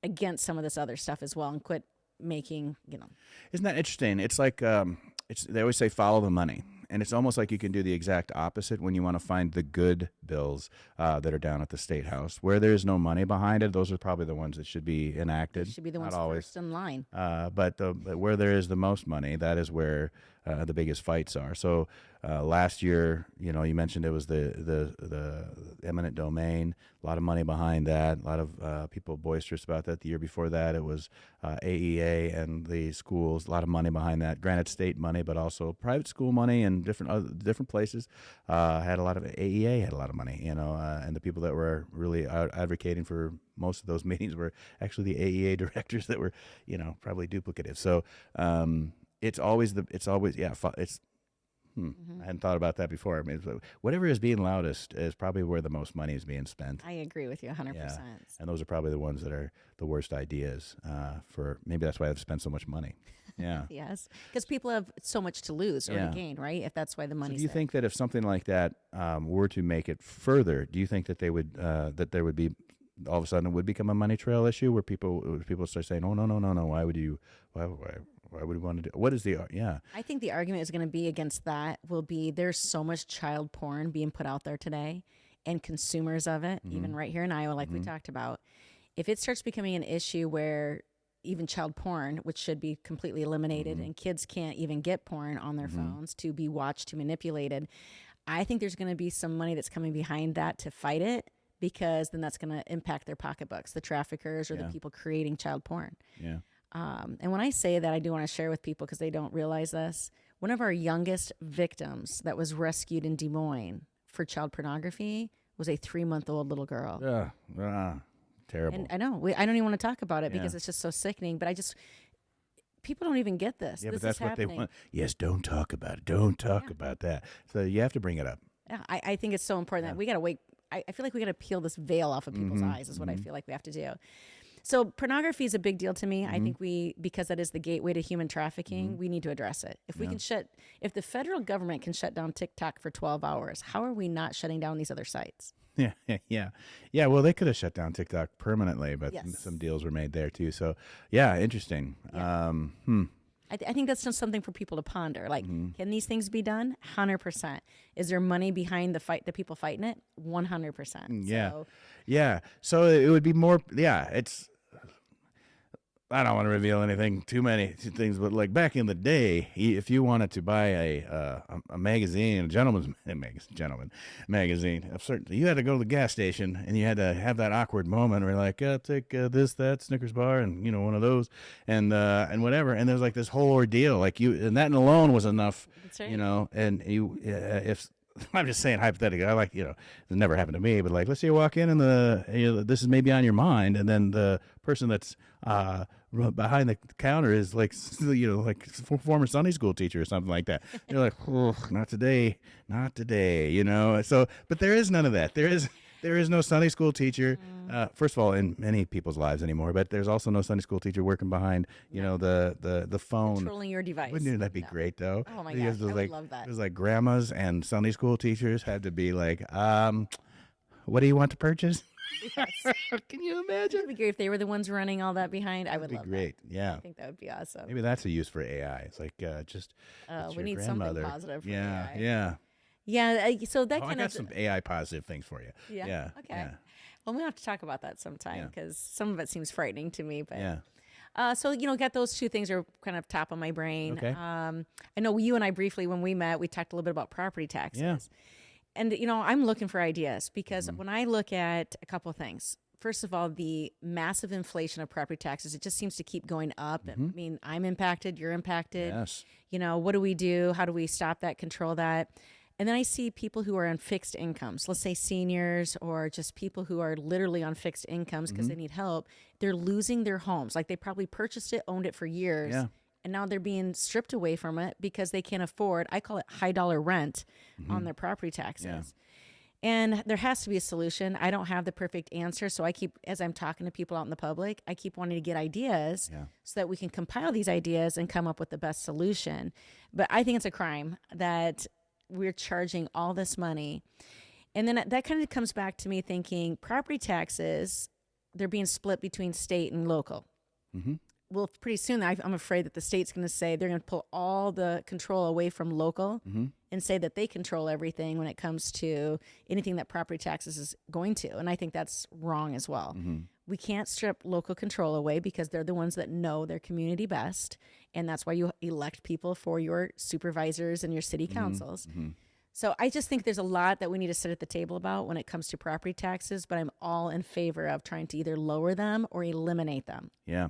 against some of this other stuff as well, and quit making, Isn't that interesting? It's like they always say follow the money, and it's almost like you can do the exact opposite when you want to find the good bills that are down at the Statehouse. Where there's no money behind it, those are probably the ones that should be enacted. Should be the Not ones always. first in line. But where there is the most money, that is where the biggest fights are. So last year, you mentioned it was the eminent domain. A lot of money behind that. A lot of people boisterous about that. The year before that, it was AEA and the schools. A lot of money behind that. Granted, state money, but also private school money and different places had a lot of AEA had a lot of money. And the people that were really advocating for most of those meetings were actually the AEA directors that were, probably duplicative. So it's always. I hadn't thought about that before. I mean, whatever is being loudest is probably where the most money is being spent. I agree with you 100%. Yeah. And those are probably the ones that are the worst ideas maybe that's why they've spent so much money. Yeah. Yes, because people have so much to lose or to gain, right? If that's why the money's Do you think that if something like that were to make it further, do you think that they would that there would be all of a sudden it would become a money trail issue where people start saying, oh no, why would you why would we want to do? What is the I think the argument is going to be against that will be there's so much child porn being put out there today, and consumers of it, even right here in Iowa, like we talked about. If it starts becoming an issue where even child porn, which should be completely eliminated, and kids can't even get porn on their phones to be watched, to manipulated, I think there's going to be some money that's coming behind that to fight it, because then that's going to impact their pocketbooks, the traffickers or the people creating child porn. Yeah. And when I say that, I do want to share with people because they don't realize this. One of our youngest victims that was rescued in Des Moines for child pornography was a 3-month-old little girl. Terrible. And I know, I don't even want to talk about it because it's just so sickening, but people don't even get this. Yeah, this but that's is what happening. they want. Yes, don't talk about it. Don't talk about that. So you have to bring it up. Yeah, I think it's so important that we got to wait. I feel like we got to peel this veil off of people's eyes is what I feel like we have to do. So pornography is a big deal to me. I think because that is the gateway to human trafficking, we need to address it. If we can if the federal government can shut down TikTok for 12 hours, how are we not shutting down these other sites? Yeah. Well, they could have shut down TikTok permanently, but some deals were made there too. So, yeah, interesting. Yeah. I think that's just something for people to ponder. Like, can these things be done? 100%. Is there money behind the people fighting it? 100%. Yeah. So it would be more. Yeah. It's I don't want to reveal anything, too many things, but like back in the day, if you wanted to buy a magazine, a magazine of certain, you had to go to the gas station and you had to have that awkward moment where you're like, take this, that Snickers bar, and one of those, and whatever. And there's like this whole ordeal, like and that alone was enough, That's right. And if. I'm just saying hypothetically. I like, it never happened to me, but like, let's say you walk in and this is maybe on your mind, and then the person that's behind the counter is like, like former Sunday school teacher or something like that. You're like, oh, not today. So, but there is none of that. There is no Sunday school teacher, first of all, in many people's lives anymore, but there's also no Sunday school teacher working behind, the phone. Controlling your device. Wouldn't that be great, though? Oh, my gosh, I would love that. It was like grandmas and Sunday school teachers had to be like, what do you want to purchase? Yes. Can you imagine? It would be great if they were the ones running all that behind. I would That'd love be great. that. Yeah. I think that would be awesome. Maybe that's a use for AI. It's like it's we your need grandmother. something positive for Yeah, AI. yeah. Yeah, so that I kind got of some AI positive things for you. Yeah. Okay. Yeah. Well, we have to talk about that sometime because some of it seems frightening to me. But Yeah. so got those two things are kind of top of my brain. Okay. I know you and I briefly when we met, we talked a little bit about property taxes. Yeah. And I'm looking for ideas because when I look at a couple of things. First of all, the massive inflation of property taxes, it just seems to keep going up. I mean, I'm impacted, you're impacted. Yes. What do we do? How do we stop that, control that? And then I see people who are on fixed incomes, let's say seniors or just people who are literally on fixed incomes because they need help. They're losing their homes. Like they probably purchased it, owned it for years. Yeah. And now they're being stripped away from it because they can't afford, I call it high dollar rent on their property taxes. Yeah. And there has to be a solution. I don't have the perfect answer. So I keep, as I'm talking to people out in the public, I keep wanting to get ideas so that we can compile these ideas and come up with the best solution. But I think it's a crime that we're charging all this money. And then that kind of comes back to me thinking property taxes, they're being split between state and local. Mm-hmm. Well, pretty soon I'm afraid that the state's going to say they're going to pull all the control away from local and say that they control everything when it comes to anything that property taxes is going to. And I think that's wrong as well. We can't strip local control away because they're the ones that know their community best. And that's why you elect people for your supervisors and your city councils. So I just think there's a lot that we need to sit at the table about when it comes to property taxes, but I'm all in favor of trying to either lower them or eliminate them. Yeah.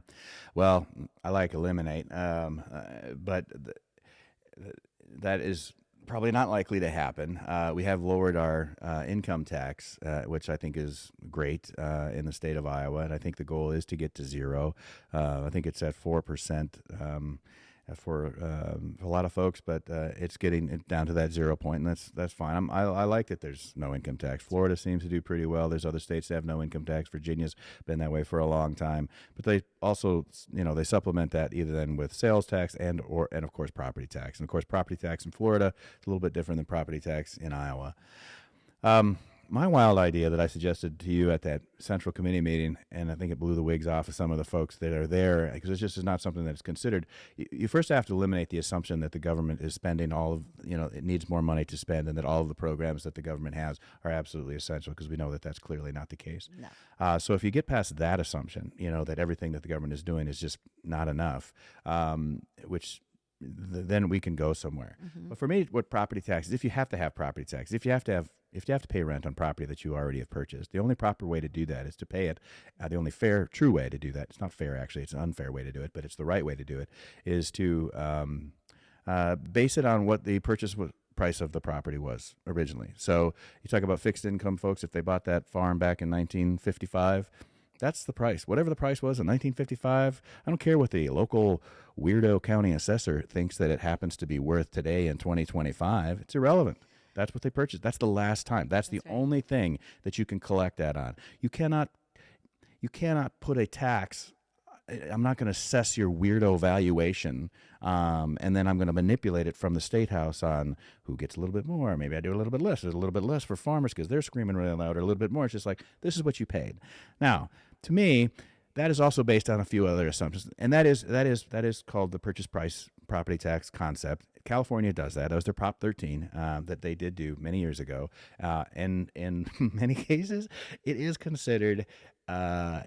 Well, I like eliminate, but that is probably not likely to happen. We have lowered our income tax, which I think is great in the state of Iowa, and I think the goal is to get to zero. I think it's at 4%. For a lot of folks, but it's getting it down to that 0 point, and that's fine. I like that there's no income tax. Florida seems to do pretty well. There's other states that have no income tax. Virginia's been that way for a long time, but they also, they supplement that either then with sales tax and of course property tax. And of course, property tax in Florida is a little bit different than property tax in Iowa. My wild idea that I suggested to you at that central committee meeting, and I think it blew the wigs off of some of the folks that are there, because it's just not something that's considered. You first have to eliminate the assumption that the government is spending all of, it needs more money to spend, and that all of the programs that the government has are absolutely essential, because we know that that's clearly not the case. No. So if you get past that assumption, that everything that the government is doing is just not enough, then we can go somewhere. But for me, what property taxes, if you have to have property taxes, if you have to pay rent on property that you already have purchased, the only proper way to do that is to pay it. The only fair, true way to do that, it's not fair actually, it's an unfair way to do it, but it's the right way to do it, is to base it on what the purchase price of the property was originally. So you talk about fixed income folks, if they bought that farm back in 1955, that's the price. Whatever the price was in 1955, I don't care what the local weirdo county assessor thinks that it happens to be worth today in 2025. It's irrelevant. That's what they purchased. That's the last time. That's the right. only thing that you can collect that on. You cannot put a tax. I'm not going to assess your weirdo valuation, and then I'm going to manipulate it from the Statehouse on who gets a little bit more. Maybe I do a little bit less. There's a little bit less for farmers because they're screaming really loud, or a little bit more. It's just like, this is what you paid. Now, to me, that is also based on a few other assumptions, and that is called the purchase price property tax concept. California does that. That was their Prop 13 that they did do many years ago, and in many cases, it is considered a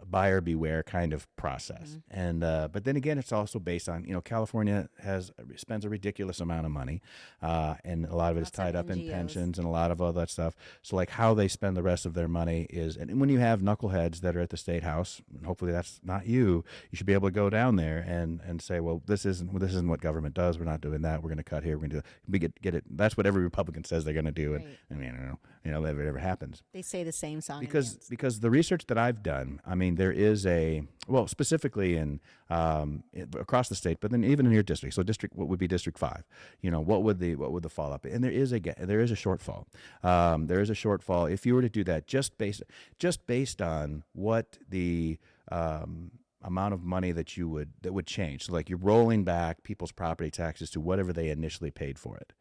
buyer beware kind of process. And but then again, it's also based on, California spends a ridiculous amount of money, and a lot of it is Lots of tied up in NGOs. pensions and a lot of all that stuff. So like how they spend the rest of their money is, and when you have knuckleheads that are at the Statehouse, and hopefully that's not you, you should be able to go down there and say, well, this isn't what government does. We're not doing that. We're going to cut here. We're going to get it. That's what every Republican says they're going to do. Right. And I mean, if it ever happens. They say the same song. Because the research that I've done, I mean, there is specifically in across the state, but then even in your district. So what would be District 5? What would the fall up be? And there is a shortfall. There is a shortfall if you were to do that just based on what the amount of money that would change. So like you're rolling back people's property taxes to whatever they initially paid for it.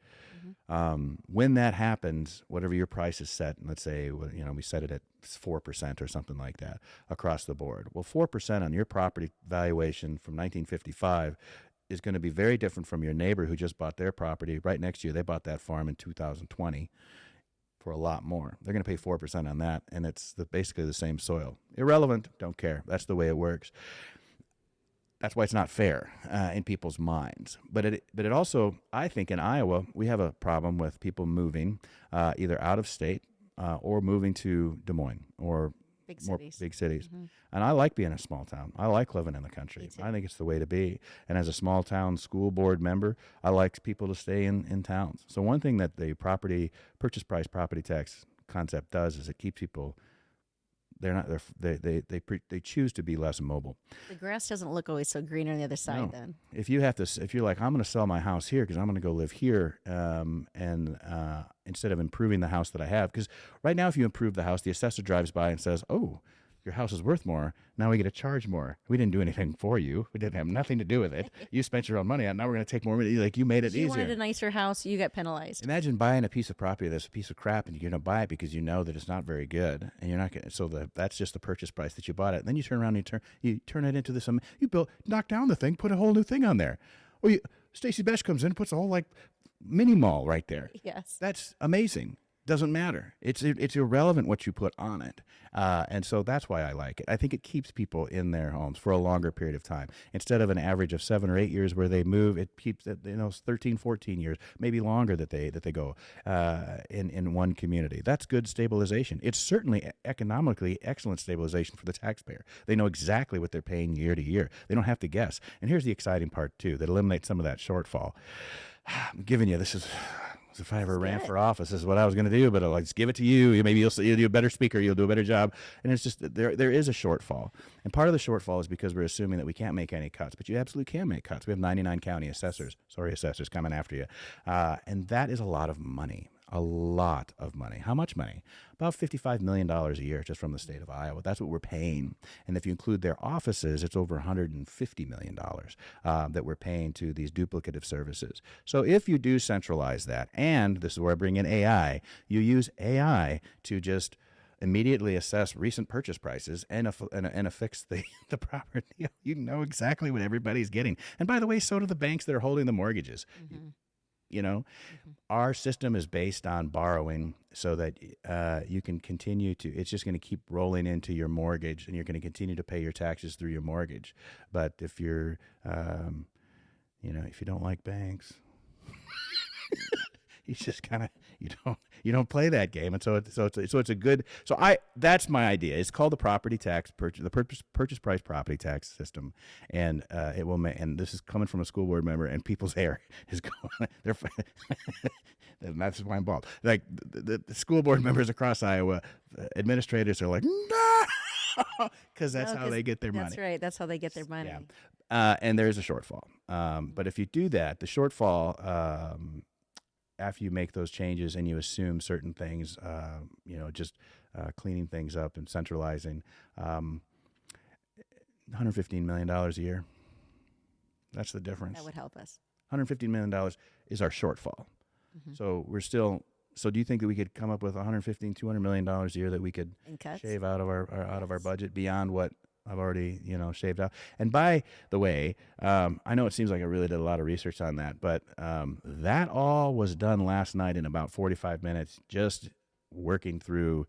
When that happens, whatever your price is set, and let's say we set it at 4% or something like that across the board. Well, 4% on your property valuation from 1955 is going to be very different from your neighbor who just bought their property right next to you. They bought that farm in 2020 for a lot more. They're going to pay 4% on that, and it's basically the same soil. Irrelevant, don't care. That's the way it works. That's why it's not fair in people's minds. But it also, I think in Iowa, we have a problem with people moving either out of state or moving to Des Moines or Big more cities. big cities. And I like being in a small town. I like living in the country. I think it's the way to be. And as a small town school board member, I like people to stay in towns. So one thing that the purchase price property tax concept does is it keeps people. They choose to be less mobile. The grass doesn't look always so green on the other side. No. Then If you're like, I'm going to sell my house here because I'm going to go live here, and instead of improving the house that I have, because right now if you improve the house, the assessor drives by and says, oh, your house is worth more. Now we get to charge more. We didn't do anything for you. We didn't have nothing to do with it. You spent your own money on it. Now we're going to take more money. Like you made it if you easier. wanted a nicer house, you got penalized. Imagine buying a piece of property that's a piece of crap, and you're going to buy it because you know that it's not very good, and you're not going. So that's just the purchase price that you bought it. And then you turn around and you turn it into this. Knock down the thing, put a whole new thing on there. Or Stacy Besch comes in and puts a whole like mini mall right there. Yes, That's amazing. Doesn't matter. It's irrelevant what you put on it, and so that's why I like it. I think it keeps people in their homes for a longer period of time instead of an average of 7 or 8 years where they move. It keeps 13, 14 years, maybe longer that they go in one community. That's good stabilization. It's certainly economically excellent stabilization for the taxpayer. They know exactly what they're paying year to year. They don't have to guess. And here's the exciting part too that eliminates some of that shortfall. I'm giving you this is. If I ever ran for office, this is what I was going to do, but I'll just give it to you. Maybe you'll be a better speaker. You'll do a better job. And it's just there is a shortfall. And part of the shortfall is because we're assuming that we can't make any cuts, but you absolutely can make cuts. We have 99 county assessors. Sorry, assessors coming after you. And that is a lot of money. A lot of money. How much money? About $55 million a year just from the state of Iowa. That's what we're paying. And if you include their offices, it's over $150 million that we're paying to these duplicative services. So if you do centralize that, and this is where I bring in AI, you use AI to just immediately assess recent purchase prices and affix the property. You know exactly what everybody's getting. And by the way, so do the banks that are holding the mortgages. Our system is based on borrowing so that you can continue to, it's just going to keep rolling into your mortgage and you're going to continue to pay your taxes through your mortgage. But if you're, if you don't like banks, you just kind of, you don't play that game. And so it's a good, that's my idea. It's called the property tax, the purchase price property tax system. And it will and this is coming from a school board member, and people's hair is going, that's why I'm bald. Like the school board members across Iowa, administrators are like, no, because that's how they get their money. That's right. That's how they get their money. Yeah. And there is a shortfall. But if you do that, the shortfall, after you make those changes and you assume certain things, cleaning things up and centralizing, $115 million a year. That's the difference. That would help us. $115 million is our shortfall. So we're still. So do you think that we could come up with $200 million a year that we could shave out of our budget beyond what I've already, shaved out? And by the way, I know it seems like I really did a lot of research on that, but that all was done last night in about 45 minutes, just working through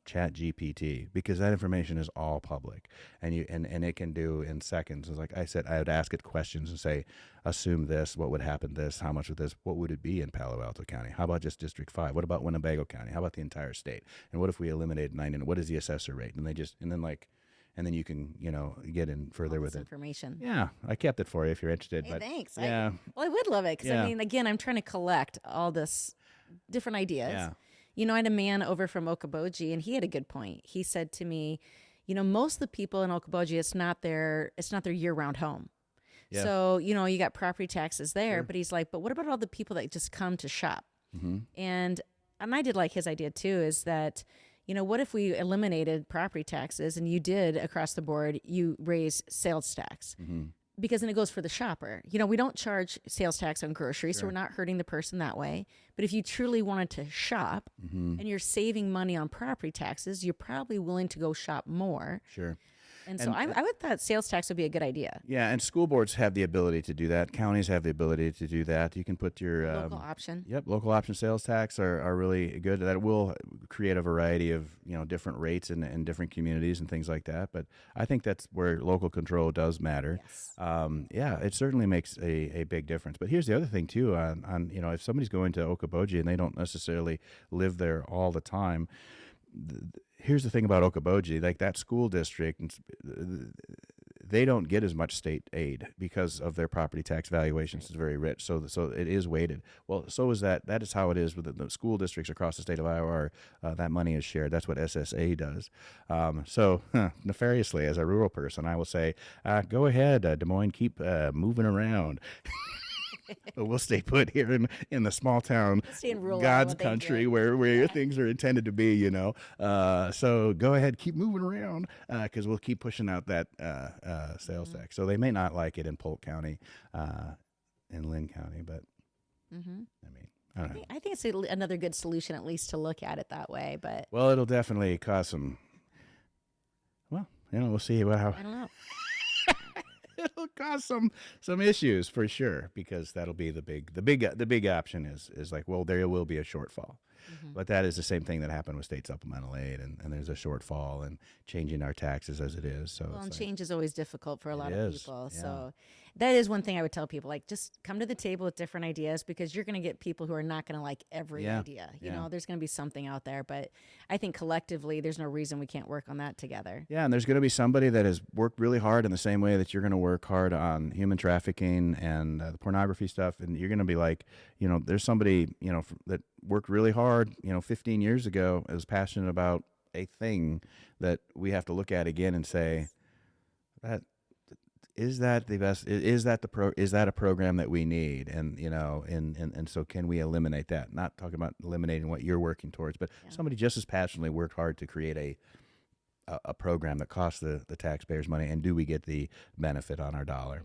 Chat GPT, because that information is all public, and it can do in seconds. It's like I said, I would ask it questions and say, assume this, what would happen this, how much of this, what would it be in Palo Alto County? How about just District 5? What about Winnebago County? How about the entire state? And what if we eliminated 9? And what is the assessor rate? And then you can, get in further with it. Information. Yeah, I kept it for you if you're interested. Hey, but thanks. Yeah. I would love it because, Yeah. I mean, again, I'm trying to collect all this different ideas. Yeah. I had a man over from Okoboji, and he had a good point. He said to me, most of the people in Okoboji, it's not their year-round home. Yeah. So, you got property taxes there, Sure. but he's like, but what about all the people that just come to shop? Mm-hmm. And I did like his idea too, is that, what if we eliminated property taxes and you did across the board, you raise sales tax? Mm-hmm. Because then it goes for the shopper. We don't charge sales tax on groceries, so we're not hurting the person that way. But if you truly wanted to shop Mm-hmm. and you're saving money on property taxes, you're probably willing to go shop more. Sure. And so I would thought sales tax would be a good idea. Yeah, and school boards have the ability to do that. Counties have the ability to do that. You can put your Local option. Yep, local option sales tax are really good. That will create a variety of different rates in different communities and things like that. But I think that's where local control does matter. Yes. Yeah, it certainly makes a big difference. But here's the other thing too. On if somebody's going to Okoboji and they don't necessarily live there all the time. Here's the thing about Okoboji, like that school district, they don't get as much state aid because of their property tax valuations is very rich. So it is weighted. Well, so is that. That is how it is with the school districts across the state of Iowa. That money is shared. That's what SSA does. Nefariously, as a rural person, I will say, go ahead, Des Moines, keep moving around. But we'll stay put here in the small town, God's country, where things are intended to be, So go ahead, keep moving around, because we'll keep pushing out that sales tax. So they may not like it in Polk County, in Lynn County, but I mean, I don't know. I think it's another good solution, at least to look at it that way. But well, it'll definitely cause some. Well, we'll see how. I don't know. It'll cause some issues for sure, because that'll be the big option is like, well, there will be a shortfall. But that is the same thing that happened with state supplemental aid, and there's a shortfall and changing our taxes as it is. So and change is always difficult for a lot of people. Yeah. So that is one thing I would tell people, like, just come to the table with different ideas, because you're going to get people who are not going to like every idea. There's going to be something out there, but I think collectively there's no reason we can't work on that together. Yeah, and there's going to be somebody that has worked really hard in the same way that you're going to work hard on human trafficking and the pornography stuff, and you're going to be like, there's somebody, that worked really hard, 15 years ago, is passionate about a thing that we have to look at again and say, is that the best? Is that a program that we need? And and so can we eliminate that? Not talking about eliminating what you're working towards, but somebody just as passionately worked hard to create a program that costs the taxpayers money, and do we get the benefit on our dollar?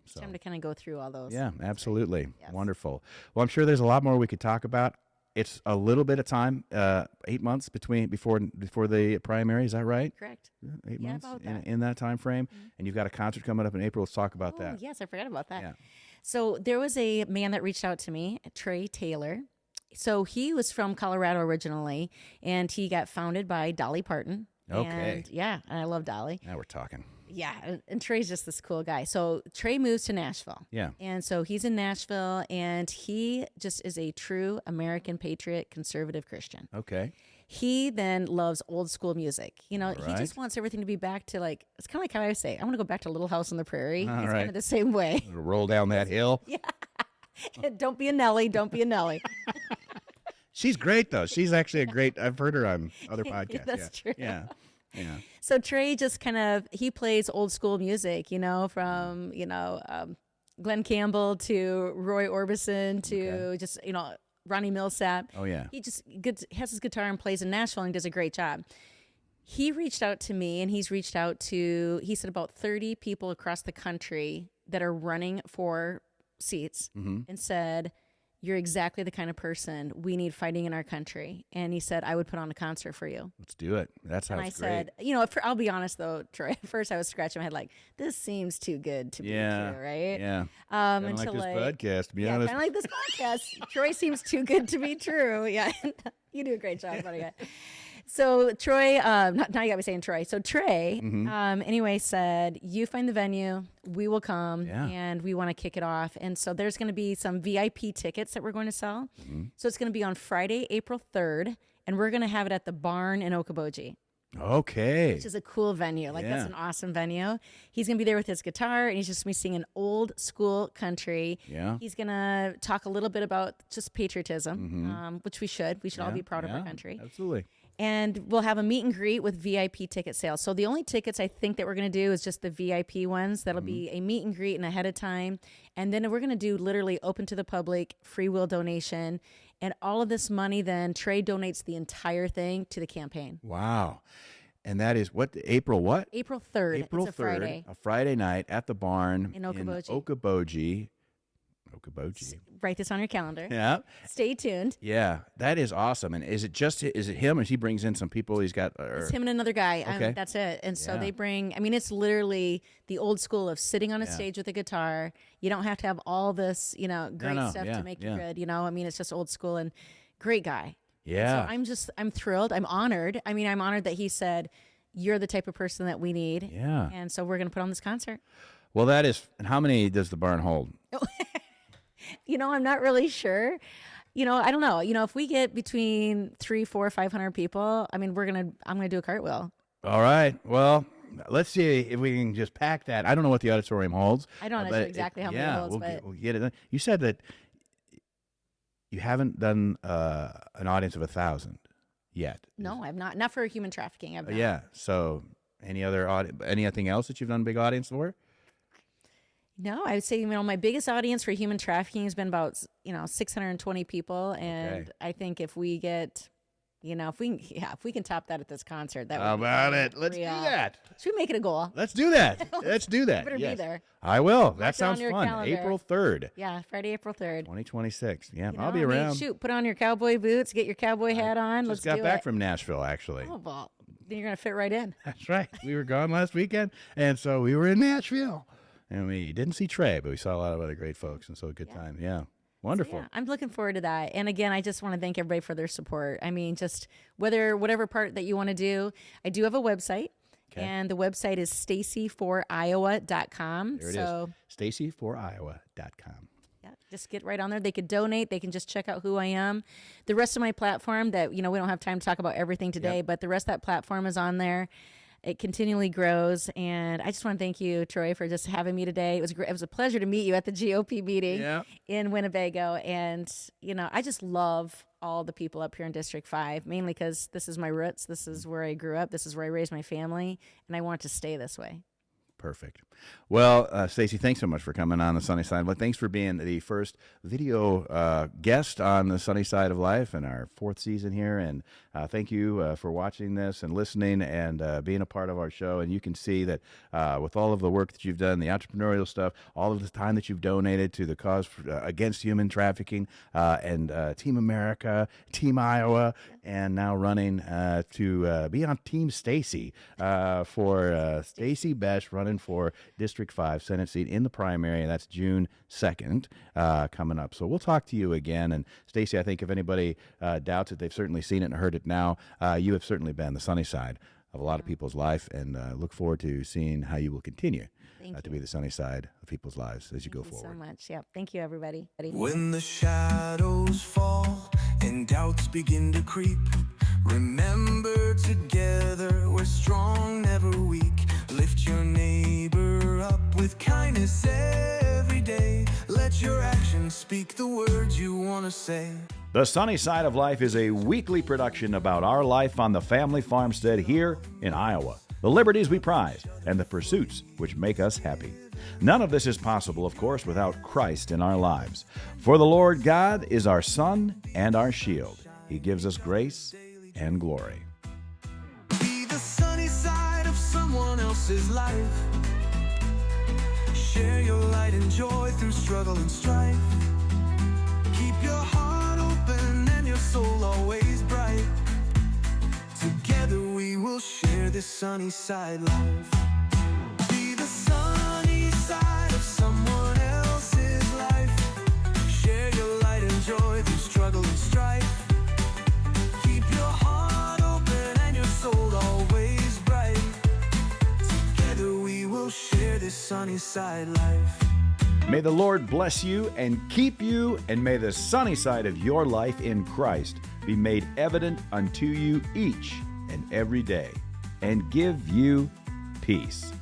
So time to kind of go through all those. Yeah, absolutely. Yes. Wonderful. Well, I'm sure there's a lot more we could talk about. It's a little bit of time, 8 months before the primary. Is that right? Correct. 8 months about that. in that time frame. And you've got a concert coming up in April. Let's talk about Oh, that. yes, I forgot about that. Yeah. So there was a man that reached out to me, Trey Taylor. So he was from Colorado originally, and he got founded by Dolly Parton. Okay. And I love Dolly. Now we're talking. Yeah, and Trey's just this cool guy. So Trey moves to Nashville. Yeah. And so he's in Nashville, and he just is a true American patriot, conservative Christian. Okay. He then loves old school music. He Right. just wants everything to be back to, like, it's kind of like how I say, I want to go back to Little House on the Prairie. All It's right. kind of the same way. Roll down that hill. Don't be a Nelly. Don't be a Nelly. She's great, though. She's actually a great. I've heard her on other podcasts. That's true. Yeah. Yeah. So Trey just he plays old school music, from, Glenn Campbell to Roy Orbison to just, Ronnie Millsap. Oh, yeah. He just has his guitar and plays in Nashville and does a great job. He reached out to me, and he's reached out to, he said, about 30 people across the country that are running for seats, and said, you're exactly the kind of person we need fighting in our country. And he said, I would put on a concert for you. Let's do it. That sounds And I great. said, I'll be honest though, Troy, at first I was scratching my head like, this seems too good to be true, right? Yeah. Until like this podcast, to be yeah, honest. kind of like this podcast. Troy seems too good to be true. Yeah. You do a great job, buddy. So Troy, now you got me saying Troy. So Trey, Mm-hmm. Anyway, said, you find the venue, we will come, Yeah. and we want to kick it off. And so there's going to be some VIP tickets that we're going to sell. Mm-hmm. So it's going to be on Friday, April 3rd, and we're going to have it at the Barn in Okoboji, Okay. which is a cool venue. Like, Yeah. that's an awesome venue. He's going to be there with his guitar, and he's just going to be singing old school country. Yeah. He's going to talk a little bit about just patriotism, which we should. We should all be proud of our Yeah, country. Absolutely. And we'll have a meet and greet with VIP ticket sales. So the only tickets I think that we're going to do is just the VIP ones. That'll be a meet and greet and ahead of time. And then we're going to do literally open to the public, free will donation. And all of this money, then Trey donates the entire thing to the campaign. Wow. And that is what, April what? April 3rd. April it's a 3rd, Friday. a Friday night at the Barn In Okoboji. Okoboji. Write this on your calendar. Yeah. Stay tuned. Yeah. That is awesome. And is it him, or he brings in some people he's got? It's him and another guy. Okay. That's it. And so Yeah. they bring, I mean, it's literally the old school of sitting on a Yeah. stage with a guitar. You don't have to have all this, great no, stuff yeah, to make yeah. you good. I mean, it's just old school and great guy. Yeah. So I'm thrilled. I'm honored. I mean, I'm honored that he said, you're the type of person that we need. Yeah. And so we're going to put on this concert. Well, that is, and how many does the Barn hold? I'm not really sure. I don't know. If we get between 300, 400, 500 people, I mean, I'm going to do a cartwheel. All right. Well, let's see if we can just pack that. I don't know what the auditorium holds. I don't know but exactly how many it holds, but we'll get it done. You said that you haven't done an audience of 1,000 yet. no, I've not for human trafficking. I've not. Yeah. So anything else that you've done a big audience for? No, I would say, my biggest audience for human trafficking has been about, 620 people. And Okay. I think if we get, if we can top that at this concert, that How would be about it? Let's do real. that. Should we make it a goal? Let's do that. Let's do that. Better be Yes. there. I will. Mark That it sounds on your fun. calendar. April 3rd, Yeah, Friday, April 3rd. 2026. Yeah, I'll I be mean, around. shoot, put on your cowboy boots, get your cowboy hat on. Let's Just got do back it. from Nashville, actually. Oh, well, then you're going to fit right in. That's right. We were gone last weekend, and so we were in Nashville. And we didn't see Trey, but we saw a lot of other great folks, and so a good time. Yeah. Wonderful. Yeah, I'm looking forward to that. And again, I just want to thank everybody for their support. I mean, just whatever part that you want to do. I do have a website, Okay. and the website is stacyforiowa.com. There it so, is. StacyForIowa.com. yeah, just get right on there. They could donate. They can just check out who I am. The rest of my platform that, we don't have time to talk about everything today, but the rest of that platform is on there. It continually grows, and I just want to thank you, Troy, for just having me today. It was great. It was a pleasure to meet you at the GOP meeting in Winnebago, and I just love all the people up here in District 5, mainly because this is my roots. This is where I grew up. This is where I raised my family, and I want it to stay this way. Perfect. Well, Stacy, thanks so much for coming on the Sunny Side. But thanks for being the first video guest on the Sunny Side of Life in our 4th season here. And thank you for watching this and listening and being a part of our show. And you can see that with all of the work that you've done, the entrepreneurial stuff, all of the time that you've donated to the cause against human trafficking and Team America, Team Iowa, and now running to be on Team Stacy for Stacy Besch running for District 5 Senate seat in the primary. That's June 2nd coming up. So we'll talk to you again. And Stacy, I think if anybody doubts it, they've certainly seen it and heard it now. You have certainly been the sunny side of a lot of people's life, and look forward to seeing how you will continue to be the sunny side of people's lives as you go forward. Thank you so much. Yep. Thank you, everybody. When the shadows fall and doubts begin to creep, remember together we're strong, never weak. Lift your neighbor up with kindness every day. Let your actions speak the words you want to say. The Sunny Side of Life is a weekly production about our life on the family farmstead here in Iowa, the liberties we prize, and the pursuits which make us happy. None of this is possible, of course, without Christ in our lives. For the Lord God is our sun and our shield. He gives us grace and glory. Be the sunny side of someone else's life. Share your light and joy through struggle and strife. Keep your heart open and your soul always bright. Together we will share this sunny side life. Be the sunny side of someone else's life. Share your light and joy through struggle and strife. Keep your heart open Sunnyside life. May the Lord bless you and keep you, and may the sunny side of your life in Christ be made evident unto you each and every day, and give you peace.